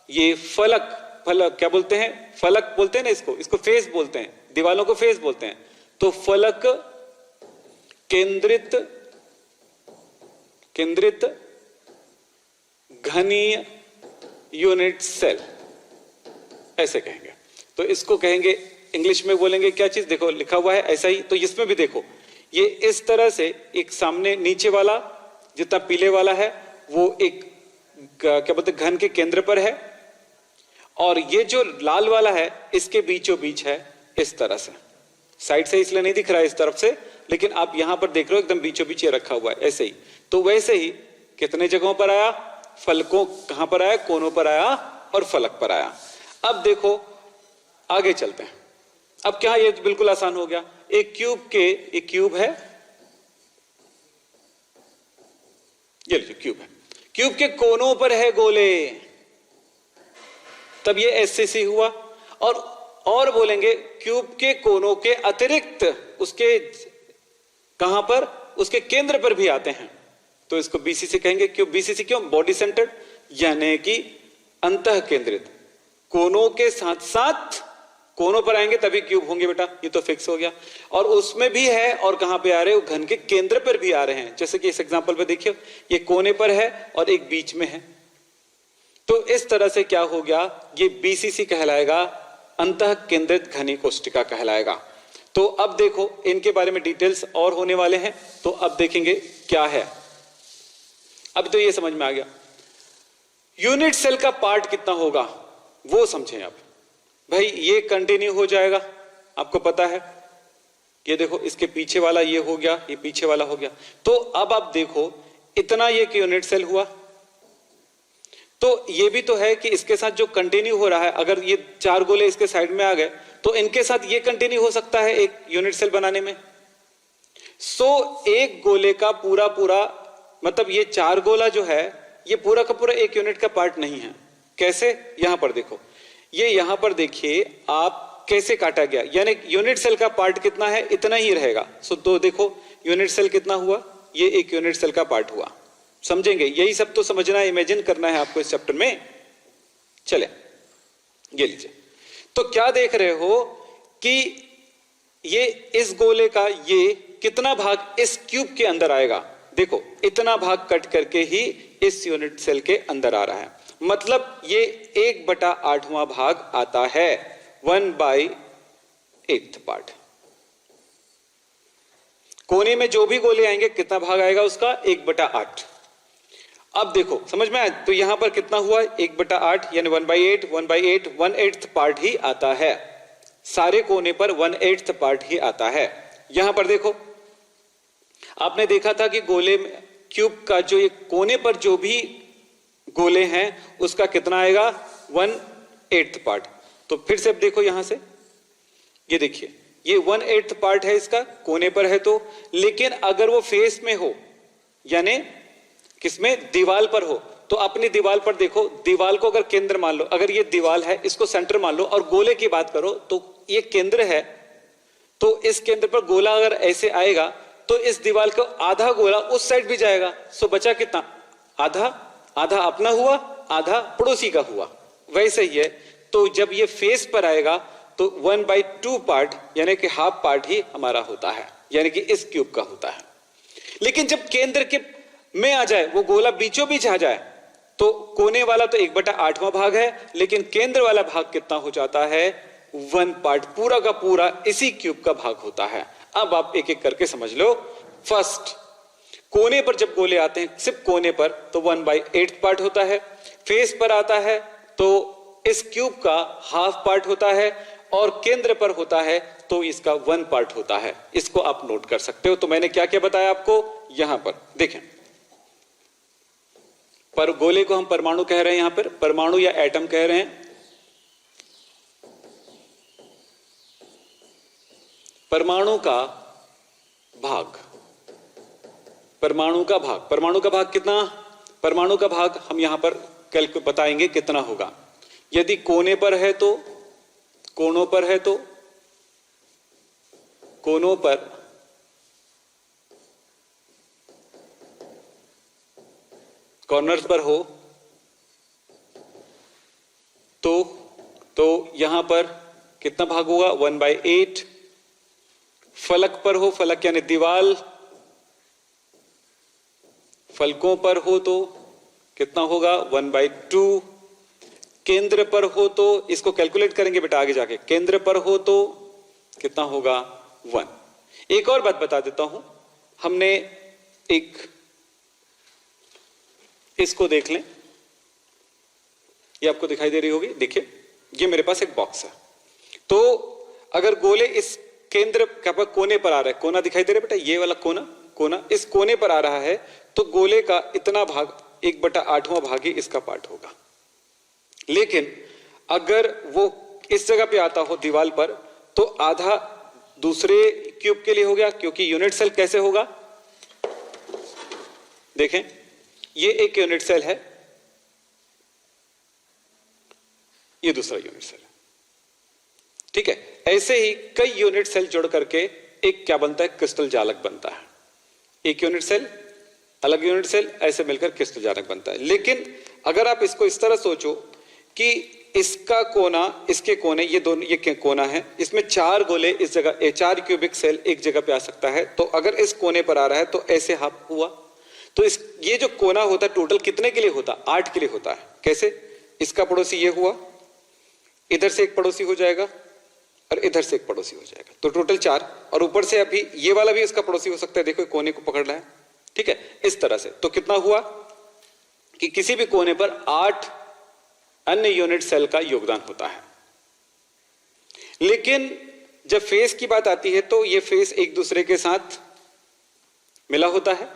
ये फलक। फलक क्या बोलते हैं? फलक बोलते हैं ना इसको, इसको फेस बोलते हैं, दीवालों को फेस बोलते हैं। तो फलक केंद्रित घनीय यूनिट सेल, ऐसे कहेंगे। तो इसको कहेंगे, इंग्लिश में बोलेंगे क्या चीज? देखो लिखा हुआ है ऐसा ही, तो इसमें भी देखो, ये इस तरह से एक सामने नीचे वाला जितना पीले वाला है वो एक क्या बोलते घन के केंद्र पर है, और ये जो लाल वाला है इसके बीचों बीच है, इस तरह से। साइड से इसलिए नहीं दिख रहा है इस तरफ से, लेकिन आप यहां पर देख रहे हो एकदम बीचों बीच ये रखा हुआ है, ऐसे ही। तो वैसे ही कितने जगहों पर आया? फलकों कहां पर आया? कोनों पर आया और फलक पर आया। अब देखो आगे चलते हैं। अब क्या, ये बिल्कुल आसान हो गया। एक क्यूब है, ये लीजिए क्यूब है, क्यूब के कोनों पर है गोले, तब ये एससीसी हुआ। और बोलेंगे क्यूब के कोनों के अतिरिक्त उसके कहां पर? उसके केंद्र पर भी आते हैं, तो इसको बीसीसी कहेंगे। क्यों बीसीसी? क्यों? बॉडी सेंटर्ड, यानी कि अंतः केंद्रित। कोनों के साथ साथ कोनों पर आएंगे तभी क्यूब होंगे बेटा, ये तो फिक्स हो गया। और उसमें भी है, और कहां पे आ रहे हो? घन के केंद्र पर भी आ रहे हैं, जैसे कि इस एग्जांपल पे देखिए, ये कोने पर है और एक बीच में है। तो इस तरह से क्या हो गया? ये बीसीसी कहलाएगा, अंतः केंद्रित घनी कोष्टिका कहलाएगा। तो अब देखो इनके बारे में डिटेल्स और होने वाले हैं, तो अब देखेंगे क्या है। अब तो ये समझ में आ गया। यूनिट सेल का पार्ट कितना होगा वो समझें आप। भाई ये कंटिन्यू हो जाएगा, आपको पता है। ये देखो इसके पीछे वाला ये हो गया, ये पीछे वाला हो गया। तो अब आप देखो इतना ये यूनिट सेल हुआ, तो ये भी तो है कि इसके साथ जो कंटिन्यू हो रहा है, अगर ये 4 गोले इसके साइड में आ गए तो इनके साथ ये कंटिन्यू हो सकता है एक यूनिट सेल बनाने में। एक गोले का पूरा मतलब ये 4 गोला जो है ये पूरा का पूरा एक यूनिट का पार्ट नहीं है। कैसे? यहां पर देखो, ये यहां पर देखिए आप कैसे काटा गया, यानी यूनिट सेल का पार्ट कितना है इतना ही रहेगा। तो देखो यूनिट सेल कितना हुआ, ये एक यूनिट सेल का पार्ट हुआ। समझेंगे? यही सब तो समझना है, इमेजिन करना है आपको इस चैप्टर में। चले ये लीजिए, तो क्या देख रहे हो कि ये इस गोले का ये कितना भाग इस क्यूब के अंदर आएगा। देखो इतना भाग कट करके ही इस यूनिट सेल के अंदर आ रहा है, मतलब ये 1/8वां भाग आता है, 1/8 1/8 पार्ट। कोने में जो भी गोले आएंगे कितना भाग आएगा उसका? 1/8। अब देखो समझ में आया? तो यहां पर कितना हुआ? 1/8 यानी 1/8 1/8 1/8 पार्ट ही आता है। सारे कोने पर 1/8 पार्ट ही आता है। यहां पर देखो, आपने देखा था कि गोले में क्यूब का जो ये कोने पर जो भी गोले हैं उसका कितना आएगा? 1/8 पार्ट। तो फिर से अब देखो यहां से, ये देखिए ये 1/8 पार्ट है इसका, कोने पर है तो। लेकिन अगर वो फेस में हो, यानी किसमें? दीवाल पर हो, तो अपनी दीवाल पर देखो, दीवाल को अगर केंद्र मान लो, अगर ये दीवाल है इसको सेंटर मान लो, और गोले की बात करो तो ये केंद्र है, तो इस केंद्र पर गोला अगर ऐसे आएगा तो इस दीवाल को आधा गोला उस साइड भी जाएगा। सो बचा कितना? आधा। आधा अपना हुआ, आधा पड़ोसी का हुआ। वैसे ही है, तो जब ये फेस पर आएगा तो 1/2 पार्ट यानी कि हाफ पार्ट ही हमारा होता है, यानी कि इस क्यूब का होता है। लेकिन जब केंद्र के में आ जाए, वो गोला बीचों बीच आ जाए, तो कोने वाला तो 1/8वां भाग है, लेकिन केंद्र वाला भाग कितना हो जाता है? 1 पार्ट, पूरा का पूरा इसी क्यूब का भाग होता है। अब आप एक एक करके समझ लो। फर्स्ट, कोने पर जब गोले आते हैं, सिर्फ कोने पर, तो 1/8 पार्ट होता है। फेस पर आता है तो इस क्यूब का हाफ पार्ट होता है, और केंद्र पर होता है तो इसका 1 पार्ट होता है। इसको आप नोट कर सकते हो। तो मैंने क्या क्या बताया आपको यहां पर देखें। पर गोले को हम परमाणु कह रहे हैं, यहां पर परमाणु या एटम कह रहे हैं। परमाणु का भाग, परमाणु का भाग, परमाणु का भाग कितना? परमाणु का भाग हम यहां पर कैलकुलेट बताएंगे कितना होगा। यदि कोने पर है तो, कोनों पर है तो, कोनों पर कॉर्नर्स पर हो तो यहां पर कितना भाग होगा? 1/8। फलक पर हो, फलक यानी दीवाल, फलकों पर हो तो कितना होगा? 1/2। केंद्र पर हो तो, इसको कैलकुलेट करेंगे बेटा आगे जाके, केंद्र पर हो तो कितना होगा? 1। एक और बात बता देता हूं, हमने एक, इसको देख लें, ये आपको दिखाई दे रही होगी। देखिए ये मेरे पास एक बॉक्स है, तो अगर गोले इस केंद्र का कोने पर आ रहा है, कोना दिखाई दे रहा है बेटा, ये वाला कोना, कोना इस कोने पर आ रहा है, तो गोले का इतना भाग 1/8वां भाग ही इसका पार्ट होगा। लेकिन अगर वो इस जगह पे आता हो दीवाल पर, तो आधा दूसरे क्यूब के लिए हो गया, क्योंकि यूनिट सेल कैसे होगा? देखें, ये एक यूनिट सेल है, ये दूसरा यूनिट सेल है, ठीक है। ऐसे ही कई यूनिट सेल जुड़ करके एक क्या बनता है? क्रिस्टल जालक बनता है। एक यूनिट सेल, अलग यूनिट सेल, ऐसे मिलकर क्रिस्टल जालक बनता है। लेकिन अगर आप इसको इस तरह सोचो कि इसका कोना, इसके कोने, ये दोनों, ये कोना है, इसमें 4 गोले इस जगह, 4 क्यूबिक सेल एक जगह पे आ सकता है। तो अगर इस कोने पर आ रहा है तो ऐसे हाफ हुआ, तो इस, ये जो कोना होता है टोटल कितने के लिए होता? 8 के लिए होता है। कैसे? इसका पड़ोसी ये हुआ, इधर से एक पड़ोसी हो जाएगा, और इधर से एक पड़ोसी हो जाएगा, तो टोटल 4। और ऊपर से अभी ये वाला भी इसका पड़ोसी हो सकता है, देखो कोने को पकड़ रहा है, ठीक है, इस तरह से। तो कितना हुआ कि किसी भी कोने पर 8 अन्य यूनिट सेल का योगदान होता है। लेकिन जब फेस की बात आती है तो ये फेस एक दूसरे के साथ मिला होता है,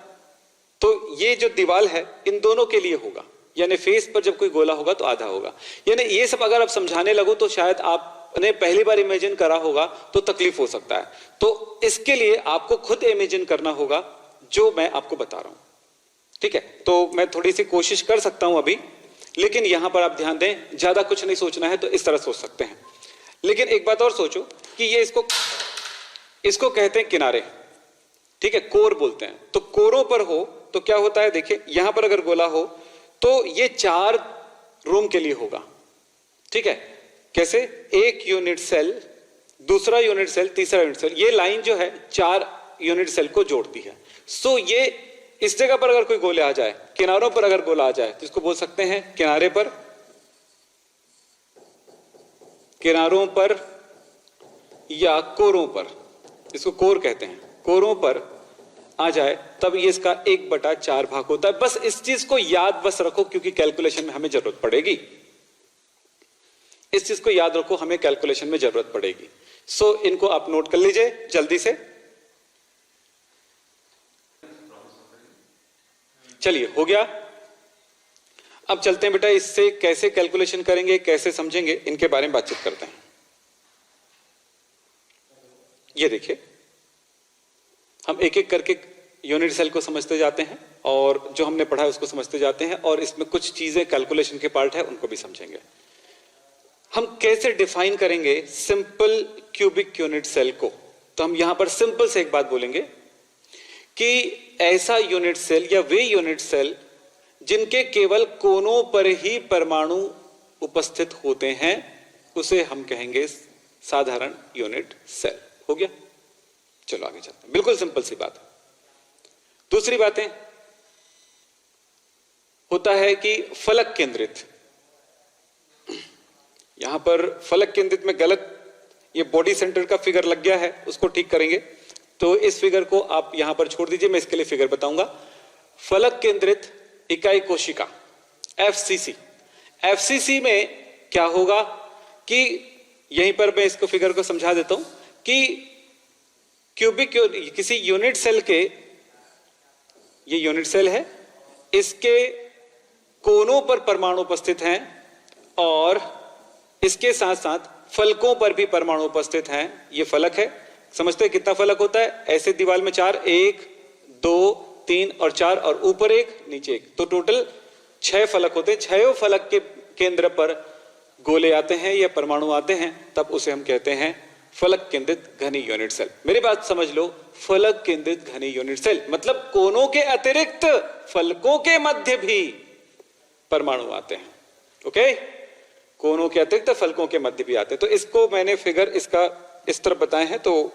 तो ये जो दीवाल है इन दोनों के लिए होगा, यानी फेस पर जब कोई गोला होगा तो आधा होगा। यानी ये सब अगर आप समझाने लगो तो शायद आपने पहली बार इमेजिन करा होगा तो तकलीफ हो सकता है। तो इसके लिए आपको खुद इमेजिन करना होगा जो मैं आपको बता रहा हूं, ठीक है। तो मैं थोड़ी सी कोशिश कर सकता हूं अभी, लेकिन यहां पर आप ध्यान दें, ज्यादा कुछ नहीं सोचना है, तो इस तरह सोच सकते हैं। लेकिन एक बात और सोचो कि ये इसको कहते हैं किनारे, ठीक है, कोर बोलते हैं। तो कोरों पर हो तो क्या होता है? देखिए यहां पर अगर गोला हो तो ये 4 रूम के लिए होगा, ठीक है। कैसे? एक यूनिट सेल, दूसरा यूनिट सेल, तीसरा यूनिट सेल, ये लाइन जो है 4 यूनिट सेल को जोड़ती है। सो ये इस जगह पर अगर कोई गोले आ जाए, किनारों पर अगर गोला आ जाए, तो इसको बोल सकते हैं किनारे पर, किनारों पर या कोरों पर, इसको कोर कहते हैं, कोरों पर आ जाए तब ये इसका 1/4 भाग होता है। बस इस चीज को याद बस रखो क्योंकि कैलकुलेशन में हमें जरूरत पड़ेगी। इस चीज को याद रखो, हमें कैलकुलेशन में जरूरत पड़ेगी। सो इनको आप नोट कर लीजिए जल्दी से। चलिए हो गया। अब चलते हैं बेटा, इससे कैसे कैलकुलेशन करेंगे, कैसे समझेंगे, इनके बारे में बातचीत करते हैं। ये देखिए, हम एक एक करके यूनिट सेल को समझते जाते हैं और जो हमने पढ़ा है उसको समझते जाते हैं, और इसमें कुछ चीजें कैलकुलेशन के पार्ट है उनको भी समझेंगे। हम कैसे डिफाइन करेंगे सिंपल क्यूबिक यूनिट सेल को? तो हम यहां पर सिंपल से एक बात बोलेंगे कि ऐसा यूनिट सेल या वे यूनिट सेल जिनके केवल कोनों पर ही परमाणु उपस्थित होते हैं उसे हम कहेंगे साधारण यूनिट सेल। हो गया? चलो आगे चलते हैं। बिल्कुल सिंपल सी बात है। दूसरी बातें होता है कि फलक केंद्रित, यहां पर फलक केंद्रित में गलत ये बॉडी सेंटर का फिगर लग गया है, उसको ठीक करेंगे। तो इस फिगर को आप यहां पर छोड़ दीजिए, मैं इसके लिए फिगर बताऊंगा। फलक केंद्रित इकाई कोशिका एफसीसी, एफसीसी में क्या होगा कि यहीं पर मैं इसको फिगर को समझा देता हूं कि क्यूबिक किसी यूनिट सेल के, ये यूनिट सेल है, इसके कोनों पर परमाणु उपस्थित हैं और इसके साथ साथ फलकों पर भी परमाणु उपस्थित हैं। ये फलक है। समझते हैं कितना फलक होता है? ऐसे दीवार में 4, 1 2 3 और 4 और ऊपर 1 नीचे 1, तो टोटल 6 फलक होते हैं। 6 फलक के केंद्र पर गोले आते हैं या परमाणु आते हैं, तब उसे हम कहते हैं फलक केंद्रित घनी यूनिट सेल। मेरी बात समझ लो, फलक केंद्रित घनी यूनिट सेल मतलब कोनों के अतिरिक्त फलकों के मध्य भी परमाणु आते हैं। ओके, कोनों के अतिरिक्त फलकों के मध्य भी आते हैं। तो इसको मैंने फिगर इसका इस तरह बताए हैं, तो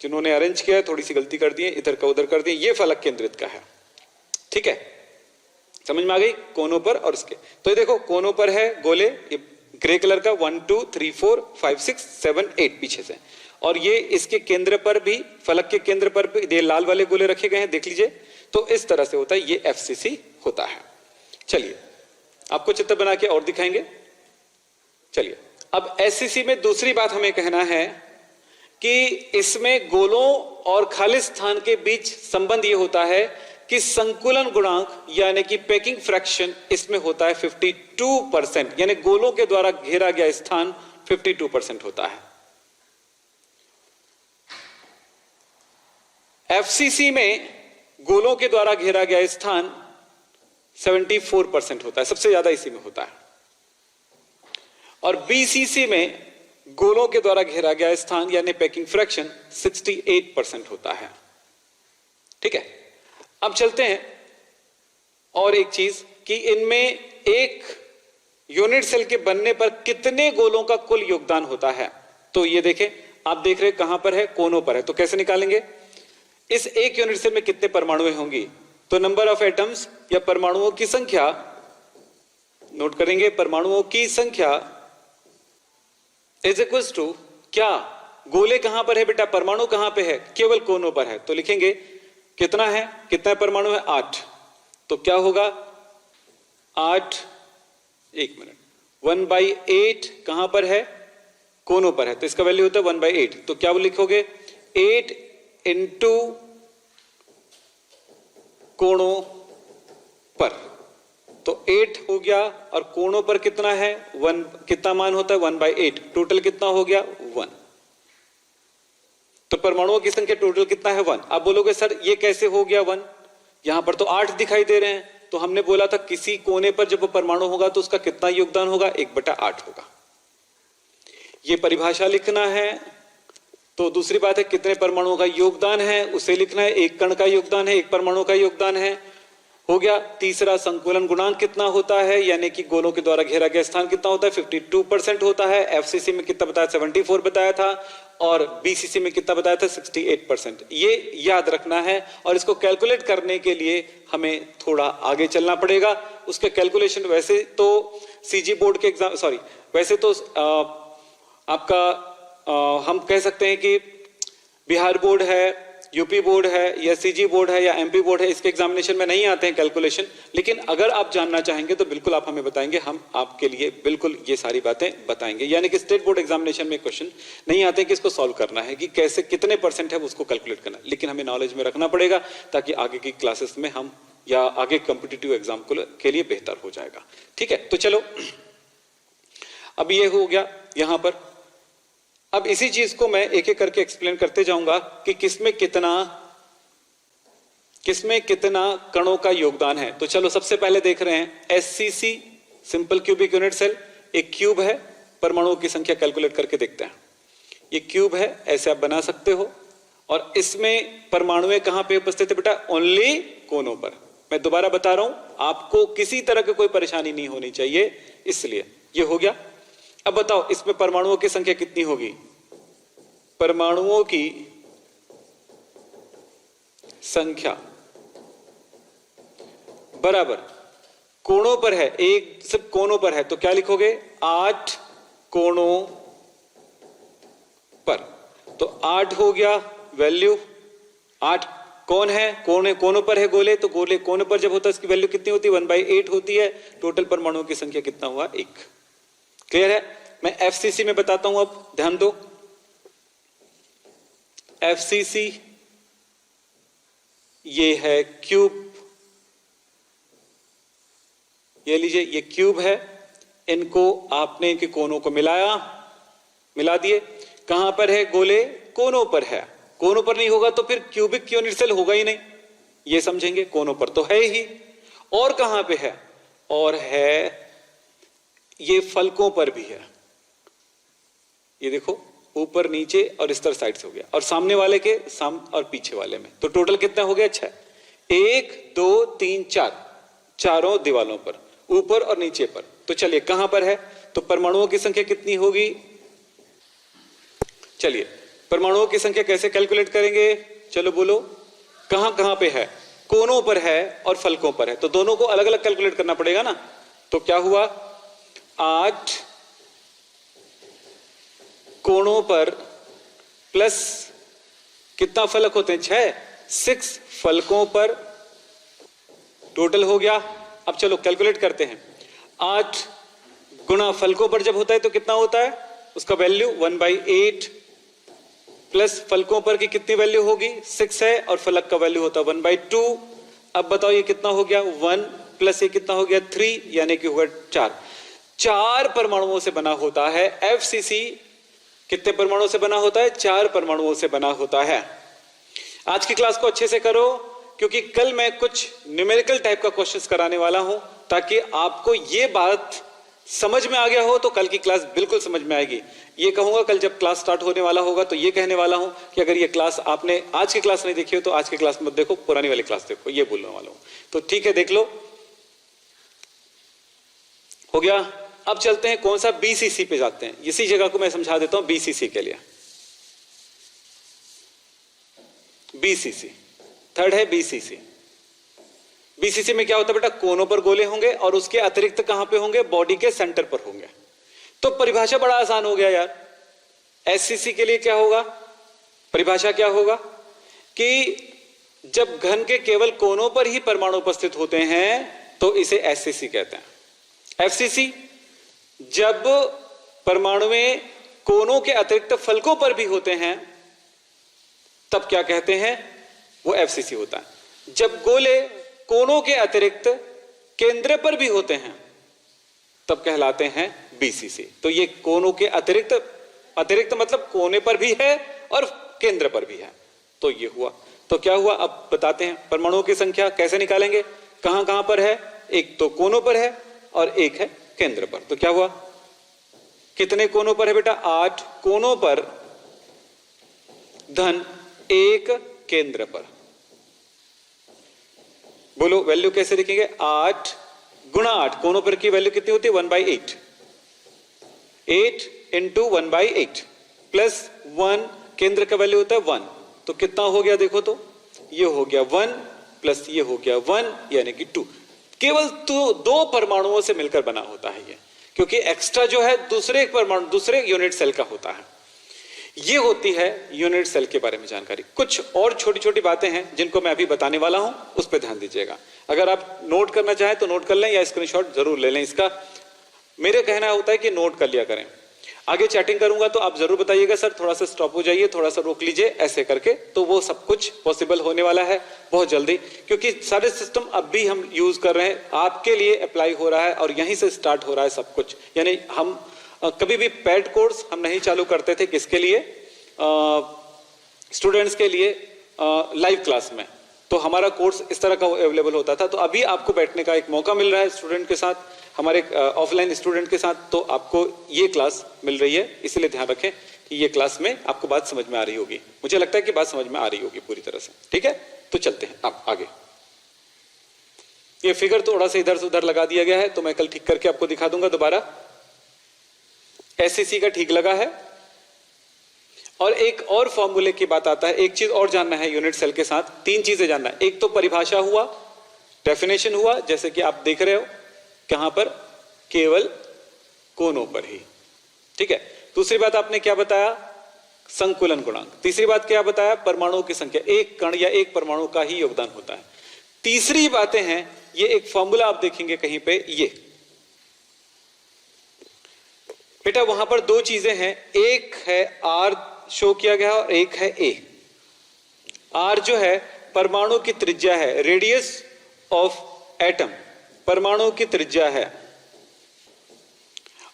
जिन्होंने अरेंज किया है थोड़ी सी गलती कर दी है, इधर का उधर कर दिए। ये फलक केंद्रित का है, ठीक है, समझ में आ गई? कोनों पर और इसके, तो ये देखो कोनों पर है गोले, ये ग्रे कलर का 1 2 3 4 5 6 7 8 पीछे से, और ये इसके केंद्र पर भी, फलक के केंद्र पर भी ये लाल वाले गोले रखे गए हैं, देख लीजिए। तो इस तरह से होता है, ये एफसीसी होता है। चलिए आपको चित्र बना के और दिखाएंगे। चलिए, अब एससीसी में दूसरी बात हमें कहना है कि इसमें गोलों और खाली स्थान के बीच संबंध ये होता है कि संकुलन गुणांक यानी कि पैकिंग फ्रैक्शन इसमें होता है 52%, यानी गोलों के द्वारा घेरा गया स्थान 52% होता है। एफसीसी में गोलों के द्वारा घेरा गया स्थान 74% होता है, सबसे ज्यादा इसी में होता है। और बीसीसी में गोलों के द्वारा घेरा गया स्थान यानी पैकिंग फ्रैक्शन 68% होता है। ठीक है, अब चलते हैं और एक चीज कि इनमें एक यूनिट सेल के बनने पर कितने गोलों का कुल योगदान होता है। तो ये देखें, आप देख रहे हैं कहां पर है? कोनों पर है। तो कैसे निकालेंगे? इस एक यूनिट सेल में कितने परमाणुएं होंगी? तो नंबर ऑफ एटम्स या परमाणुओं की संख्या नोट करेंगे। परमाणुओं की संख्या इज इक्वल टू क्या? गोले कहां पर है बेटा? परमाणु कहां पे है? केवल कोनों पर है। तो लिखेंगे कितना है, कितना परमाणु है? 8। तो क्या होगा? 8, एक मिनट, 1/8 कहां पर है? कोनों पर है, तो इसका वैल्यू होता है 1/8। तो क्या लिखोगे? 8 इंटू कोणों पर, तो 8 हो गया, और कोणों पर कितना है? 1। कितना मान होता है? 1/8। टोटल कितना हो गया? 1। तो परमाणुओं की संख्या टोटल कितना है? 1। आप बोलोगे सर ये कैसे हो गया 1? यहां पर तो 8 दिखाई दे रहे हैं। तो हमने बोला था किसी कोने पर जब वो परमाणु होगा तो उसका कितना योगदान होगा? 1/8 होगा। ये परिभाषा लिखना है। तो दूसरी बात है कितने परमाणुओं का योगदान है उसे लिखना है। एक कण का योगदान है, एक परमाणु का योगदान है, हो गया। तीसरा संकुलन गुणांक कितना होता है, यानी कि गोलों के द्वारा घेरा गया स्थान कितना होता है? 52% होता है। एफसीसी में कितना बताया? 74 बताया था। और बीसीसी में कितना बताया था? 68%। ये याद रखना है, और इसको कैलकुलेट करने के लिए हमें थोड़ा आगे चलना पड़ेगा। उसके कैलकुलेशन वैसे तो सीजी बोर्ड के एग्जाम, सॉरी, वैसे तो आपका हम कह सकते हैं कि बिहार बोर्ड है, यूपी बोर्ड है या सीजी बोर्ड है या एमपी बोर्ड है, इसके एग्जामिनेशन में नहीं आते हैं कैलकुलेशन, लेकिन अगर आप जानना चाहेंगे तो बिल्कुल आप हमें बताएंगे, हम आपके लिए बिल्कुल ये सारी बातें बताएंगे। यानी कि स्टेट बोर्ड एग्जामिनेशन में क्वेश्चन नहीं आते कि इसको सॉल्व करना है कि कैसे कितने परसेंट है उसको कैलकुलेट करना, लेकिन हमें नॉलेज में रखना पड़ेगा ताकि आगे की क्लासेस में हम या आगे कॉम्पिटिटिव एग्जाम के लिए बेहतर हो जाएगा। ठीक है, तो चलो अब ये हो गया यहां पर। अब इसी चीज को मैं एक एक करके एक्सप्लेन करते जाऊंगा कि किसमें कितना कणों का योगदान है। तो चलो सबसे पहले देख रहे हैं SCC, simple cubic unit cell. एक क्यूब है, परमाणुओं की संख्या कैलकुलेट करके देखते हैं। ये क्यूब है, ऐसे आप बना सकते हो, और इसमें परमाणुएं कहां पे उपस्थित है बेटा? ओनली कोनों पर। मैं दोबारा बता रहा हूं, आपको किसी तरह की कोई परेशानी नहीं होनी चाहिए, इसलिए ये हो गया। अब बताओ इसमें परमाणुओं की संख्या कितनी होगी? परमाणुओं की संख्या बराबर कोणों पर है, एक सिर्फ कोणों पर है, तो क्या लिखोगे? 8 कोणों पर। तो 8 हो गया वैल्यू। 8 कौन है? कोणों पर है गोले, तो गोले कोनों पर जब होता है इसकी वैल्यू कितनी होती है? 1/8 होती है। टोटल परमाणुओं की संख्या कितना हुआ? 1। क्लियर है? मैं एफसीसी में बताता हूं, अब ध्यान दो। एफसीसी ये है क्यूब, ये लीजिए ये क्यूब है, इनको आपने इनके कोनों को मिला दिए। कहां पर है गोले? कोनों पर है। कोनों पर नहीं होगा तो फिर क्यूबिक यूनिट सेल होगा ही नहीं, ये समझेंगे। कोनों पर तो है ही। और कहां पे है? और है ये फलकों पर भी है। ये देखो ऊपर नीचे और इस तरह साइड से हो गया, और सामने वाले के और पीछे वाले में। तो टोटल कितना हो गया? 6। 1 2 3 4, चारों दीवालों पर, ऊपर और नीचे पर। तो चलिए कहां पर है? तो परमाणुओं की संख्या कितनी होगी? चलिए परमाणुओं की संख्या कैसे कैलकुलेट करेंगे? चलो बोलो, कहां कहां पे है? कोनों पर है और फलकों पर है, तो दोनों को अलग अलग कैलकुलेट करना पड़ेगा ना। तो क्या हुआ? 8 कोणों पर प्लस कितना फलक होते हैं? 6 फलकों पर टोटल हो गया। अब चलो कैलकुलेट करते हैं। 8 गुणा फलकों पर जब होता है तो कितना होता है? उसका वैल्यू 1/8 प्लस फलकों पर की कितनी वैल्यू होगी? 6 है, और फलक का वैल्यू होता है 1/2। अब बताओ ये कितना हो गया? 1 प्लस ये कितना हो गया? 3, यानी कि हुआ 4। 4 परमाणुओं से बना होता है एफसीसी। कितने परमाणुओं से बना होता है? 4 परमाणुओं से बना होता है। आज की क्लास को अच्छे से करो, क्योंकि कल मैं कुछ न्यूमेरिकल टाइप का क्वेश्चंस कराने वाला हूं, ताकि आपको ये बात समझ में आ गया हो तो कल की क्लास बिल्कुल समझ में आएगी। ये कहूंगा कल जब क्लास स्टार्ट होने वाला होगा तो ये कहने वाला हूं कि अगर ये क्लास आपने आज की क्लास नहीं देखी हो तो आज की क्लास मत देखो, पुरानी वाली क्लास देखो, ये बोलने वाला हूं। तो ठीक है, देख लो। हो गया। अब चलते हैं कौन सा? बीसीसी पे जाते हैं। इसी जगह को मैं समझा देता हूं बीसीसी के लिए। बीसीसी थर्ड है बीसीसी। बीसीसी में क्या होता है बेटा? कोनों पर गोले होंगे और उसके अतिरिक्त कहां पे होंगे? बॉडी के सेंटर पर होंगे। तो परिभाषा बड़ा आसान हो गया यार। एससीसी के लिए क्या होगा? परिभाषा क्या होगा कि जब घन के केवल कोनों पर ही परमाणु उपस्थित होते हैं तो इसे एससीसी कहते हैं। एफसीसी जब परमाणुएं कोनों के अतिरिक्त फलकों पर भी होते हैं तब क्या कहते हैं? वो एफसीसी होता है। जब गोले कोनों के अतिरिक्त केंद्र पर भी होते हैं तब कहलाते हैं बीसीसी। तो ये कोनों के अतिरिक्त मतलब कोने पर भी है और केंद्र पर भी है। तो ये हुआ। तो क्या हुआ? अब बताते हैं परमाणुओं की संख्या कैसे निकालेंगे। कहां कहां पर है? एक तो कोनों पर है और एक है केंद्र पर। तो क्या हुआ? कितने कोनों पर है बेटा? 8 कोनों पर धन 1 केंद्र पर। बोलो वैल्यू कैसे लिखेंगे? 8 गुणा 8, कोनों पर की वैल्यू कितनी होती है? 1/8। 8 इंटू 1/8 प्लस 1, केंद्र का वैल्यू होता है 1। तो कितना हो गया? देखो तो ये हो गया 1 प्लस ये हो गया 1, यानी कि 2। केवल तो 2 परमाणुओं से मिलकर बना होता है ये, क्योंकि एक्स्ट्रा जो है दूसरे यूनिट सेल का होता है। ये होती है यूनिट सेल के बारे में जानकारी। कुछ और छोटी छोटी बातें हैं जिनको मैं अभी बताने वाला हूं, उस पर ध्यान दीजिएगा। अगर आप नोट करना चाहें तो नोट कर लें या स्क्रीनशॉट जरूर ले लें इसका। मेरे कहना होता है कि नोट कर लिया करें। आगे चैटिंग करूंगा तो आप जरूर बताइएगा सर थोड़ा सा स्टॉप हो जाइए, थोड़ा सा रोक लीजिए, ऐसे करके तो वो सब कुछ पॉसिबल होने वाला है बहुत जल्दी, क्योंकि सारे सिस्टम अब भी हम यूज कर रहे हैं, आपके लिए अप्लाई हो रहा है और यहीं से स्टार्ट हो रहा है सब कुछ। यानी हम कभी भी पेड कोर्स हम नहीं चालू करते थे, किसके लिए? स्टूडेंट्स के लिए लाइव क्लास में, तो हमारा कोर्स इस तरह का अवेलेबल होता था। तो अभी आपको बैठने का एक मौका मिल रहा है स्टूडेंट के साथ, हमारे ऑफलाइन स्टूडेंट के साथ, तो आपको ये क्लास मिल रही है, इसलिए ध्यान रखें कि ये क्लास में आपको बात समझ में आ रही होगी। मुझे लगता है कि बात समझ में आ रही होगी पूरी तरह से, ठीक है? तो चलते हैं अब आगे। ये फिगर थोड़ा सा इधर से उधर लगा दिया गया है, तो मैं कल ठीक करके आपको दिखा दूंगा दोबारा। एससीसी का ठीक लगा है। और एक और फॉर्मूले की बात आता है, एक चीज और जानना है यूनिट सेल के साथ, तीन चीजें जानना है। एक तो परिभाषा हुआ, डेफिनेशन हुआ, जैसे कि आप देख रहे हो कहां पर, केवल कोनों पर ही, ठीक है। दूसरी बात आपने क्या बताया? संकुलन गुणांक। तीसरी बात क्या बताया? परमाणुओं की संख्या, एक कण या एक परमाणु का ही योगदान होता है। तीसरी बातें हैं, ये एक फॉर्मूला आप देखेंगे कहीं पे, ये बेटा वहां पर दो चीजें हैं, एक है आर शो किया गया और एक है ए। आर जो है परमाणु की त्रिज्या है, रेडियस ऑफ एटम परमाणु की त्रिज्या है,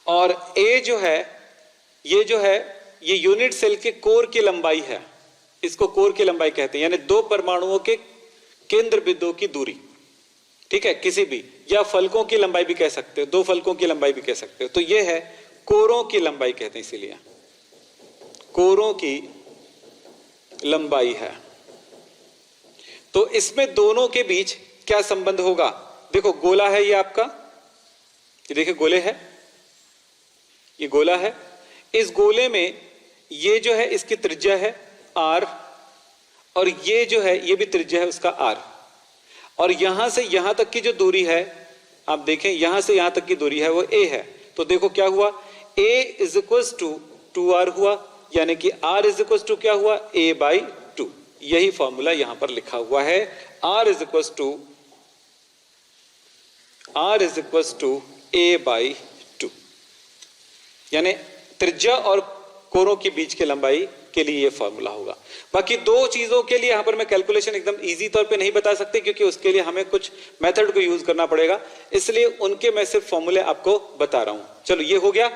और ए जो है ये यूनिट सेल के कोर की लंबाई है, इसको कोर की लंबाई कहते हैं, यानी दो परमाणुओं के केंद्र बिंदु की दूरी, ठीक है, किसी भी, या फलकों की लंबाई भी कह सकते हो, दो फलकों की लंबाई भी कह सकते हो, तो ये है कोरों की लंबाई कहते हैं, इसीलिए कोरों की लंबाई है। तो इसमें दोनों के बीच क्या संबंध होगा? देखो गोला है ये आपका, ये देखिए गोले है, ये गोला है, इस गोले में ये जो है इसकी त्रिज्या है r, और ये जो है ये भी त्रिज्या है उसका r, और यहां से यहां तक की जो दूरी है आप देखें, यहां से यहां तक की दूरी है वो a है। तो देखो क्या हुआ, a is equal to 2r हुआ, यानी कि r इज इक्वल टू क्या हुआ, a/2। यही फॉर्मूला यहां पर लिखा हुआ है, r is equal to a/2, यानी त्रिज्या और कोरों के बीच के लंबाई के लिए यह फॉर्मूला होगा। बाकी दो चीजों के लिए यहां पर मैं कैलकुलेशन एकदम इजी तौर पे नहीं बता सकते, क्योंकि उसके लिए हमें कुछ मेथड को यूज करना पड़ेगा, इसलिए उनके मैं सिर्फ फॉर्मूले आपको बता रहा हूं। चलो ये हो गया,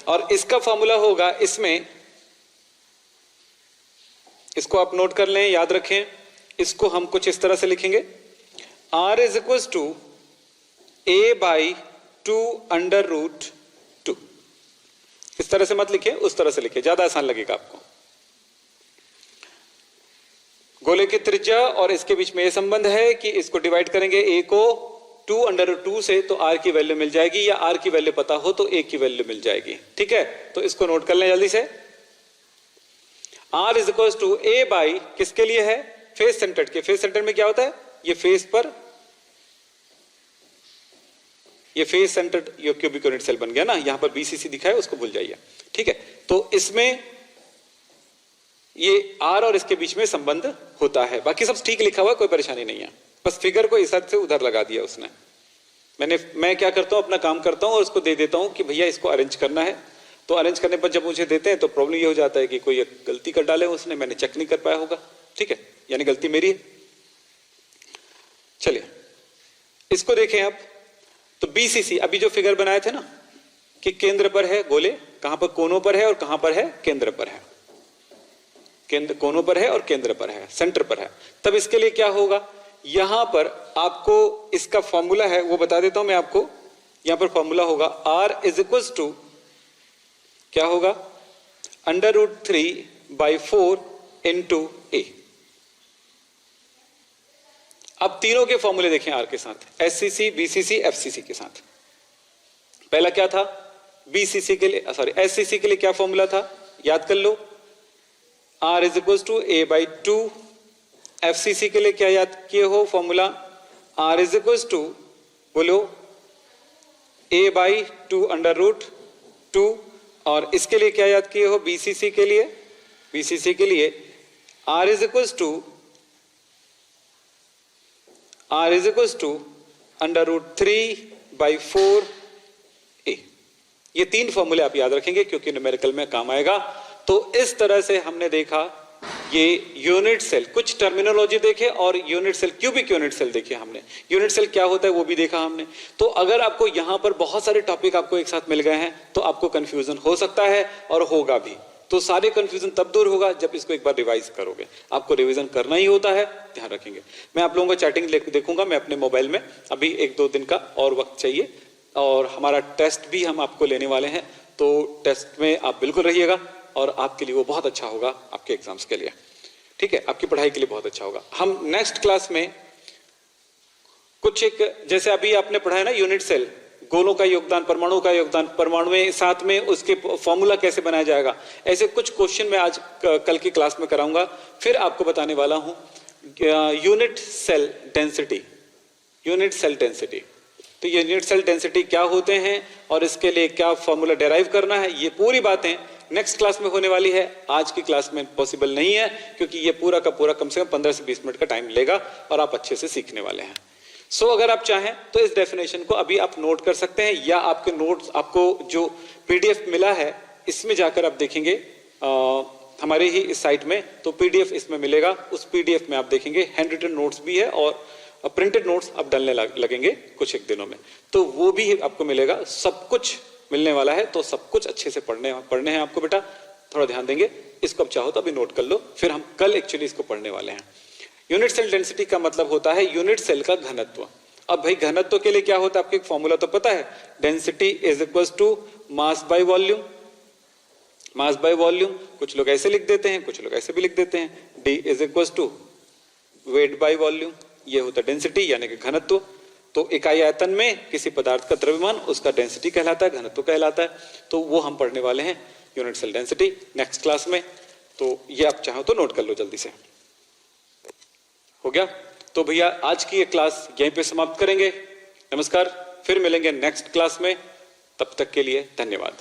और इसका फॉर्मूला होगा इसमें, इसको आप नोट कर लें, याद रखें, इसको हम कुछ इस तरह से लिखेंगे, r is equal to a/2√2। इस तरह से मत लिखिए, उस तरह से लिखिए, ज्यादा आसान लगेगा आपको। गोले की त्रिज्या और इसके बीच में यह संबंध है कि इसको डिवाइड करेंगे a को 2√2 से, तो r की वैल्यू मिल जाएगी, या r की वैल्यू पता हो तो a की वैल्यू मिल जाएगी, ठीक है। तो इसको नोट कर लें जल्दी से, r is equal to a by किसके लिए है, फेस सेंटर्ड के। फेस सेंटर में क्या होता है, ये फेस पर, ये फेस सेंटर्ड ये क्यूबिक यूनिट सेल बन गया ना, यहां पर बीसीसी दिखा है उसको भूल जाइए, ठीक है। तो इसमें ये r और इसके बीच में संबंध होता है, बाकी सब ठीक लिखा हुआ, कोई परेशानी नहीं है, बस फिगर को इस हद से उधर लगा दिया उसने। मैं क्या करता हूं, अपना काम करता हूं और उसको दे देता हूं कि भैया इसको अरेंज करना है, तो अरेंज करने पर जब मुझे देते हैं तो प्रॉब्लम ये हो जाता है कि कोई गलती कर डाले उसने, मैंने चेक नहीं कर पाया होगा, ठीक है, यानी गलती मेरी है। चलिए इसको देखें आप, तो बीसीसी अभी जो फिगर बनाए थे ना कि केंद्र पर है गोले, कहां पर, कोनों पर है, और कहां पर है, केंद्र पर है, केंद्र कोनों पर है और केंद्र पर है, सेंटर पर है। तब इसके लिए क्या होगा, यहां पर आपको इसका फॉर्मूला है वो बता देता हूं मैं आपको, यहां पर फॉर्मूला होगा r इज इक्वल टू क्या होगा, √3/4 इंटू a। अब तीनों के फॉर्मूले देखें r के साथ, एससीसी, बीसीसी, एफसीसी के साथ। पहला क्या था, बीसीसी के लिए, सॉरी एससीसी के लिए क्या फॉर्मूला था, याद कर लो, r is equal to a/2। FCC के लिए क्या याद किए हो formula, r is equal to, बोलो, a/2 √, 2 और इसके लिए क्या याद किए हो बीसीसी के लिए? बीसीसी के लिए R is equals to √3/4a। ये 3 फॉर्मूले आप याद रखेंगे क्योंकि न्यूमेरिकल में काम आएगा। तो इस तरह से हमने देखा ये यूनिट सेल, कुछ टर्मिनोलॉजी देखे और unit cell, cubic unit cell देखे हमने। यूनिट सेल क्या होता है वो भी देखा हमने। तो अगर आपको यहां पर बहुत सारे टॉपिक आपको एक साथ मिल गए हैं तो आपको कंफ्यूजन हो सकता है और होगा भी। तो सारे कंफ्यूजन तब दूर होगा जब इसको एक बार रिवाइज करोगे। आपको रिवीजन करना ही होता है, ध्यान रखेंगे। मैं आप लोगों को चैटिंग देखूंगा मैं अपने मोबाइल में, अभी 1-2 दिन का और वक्त चाहिए और हमारा टेस्ट भी हम आपको लेने वाले हैं। तो टेस्ट में आप बिल्कुल रहिएगा और आपके लिए वो बहुत अच्छा होगा, आपके एग्जाम्स के लिए, ठीक है, आपकी पढ़ाई के लिए बहुत अच्छा होगा। हम नेक्स्ट क्लास में कुछ एक, जैसे अभी आपने पढ़ा है ना यूनिट सेल, गोलों का योगदान, परमाणु का योगदान, परमाणु में साथ में उसके फॉर्मूला कैसे बनाया जाएगा, ऐसे कुछ क्वेश्चन मैं आज कल की क्लास में कराऊंगा। फिर आपको बताने वाला हूं unit cell density. Unit cell density, तो यूनिट सेल डेंसिटी क्या होते हैं और इसके लिए क्या फॉर्मूला डेराइव करना है, ये पूरी बातें नेक्स्ट क्लास में होने वाली है। आज की क्लास में पॉसिबल नहीं है क्योंकि ये पूरा का पूरा कम से कम 15 से 20 मिनट का टाइम लेगा और आप अच्छे से सीखने वाले हैं। सो अगर आप चाहें तो इस डेफिनेशन को अभी आप नोट कर सकते हैं या आपके नोट्स, आपको जो पीडीएफ मिला है इसमें जाकर आप देखेंगे हमारे ही इस साइट में, तो पीडीएफ इसमें मिलेगा। उस पीडीएफ में आप देखेंगे हैंड रिटन नोट्स भी है और प्रिंटेड नोट्स आप डालने लगेंगे कुछ एक दिनों में, तो वो भी आपको मिलेगा। सब कुछ मिलने वाला है, तो सब कुछ अच्छे से पढ़ने हैं आपको बेटा, थोड़ा ध्यान देंगे। इसको आप चाहो तो अभी नोट कर लो, फिर हम कल एक्चुअली इसको पढ़ने वाले हैं। यूनिट सेल डेंसिटी का मतलब होता है यूनिट सेल का घनत्व। अब भाई घनत्व के लिए क्या होता है, आपको एक फॉर्मूला तो पता है, density is equals to mass by volume. Mass by volume कुछ लोग ऐसे लिख देते हैं, कुछ लोग ऐसे भी लिख देते हैं, D is equals to weight by volume. ये होता है डेंसिटी यानी कि घनत्व। तो इकाई आयतन में किसी पदार्थ का द्रव्यमान उसका डेंसिटी कहलाता है, घनत्व कहलाता है। तो वो हम पढ़ने वाले हैं unit cell density next class में। तो ये आप चाहो तो नोट कर लो जल्दी से। हो गया? तो भैया आज की ये क्लास यहीं पे समाप्त करेंगे। नमस्कार, फिर मिलेंगे नेक्स्ट क्लास में, तब तक के लिए धन्यवाद।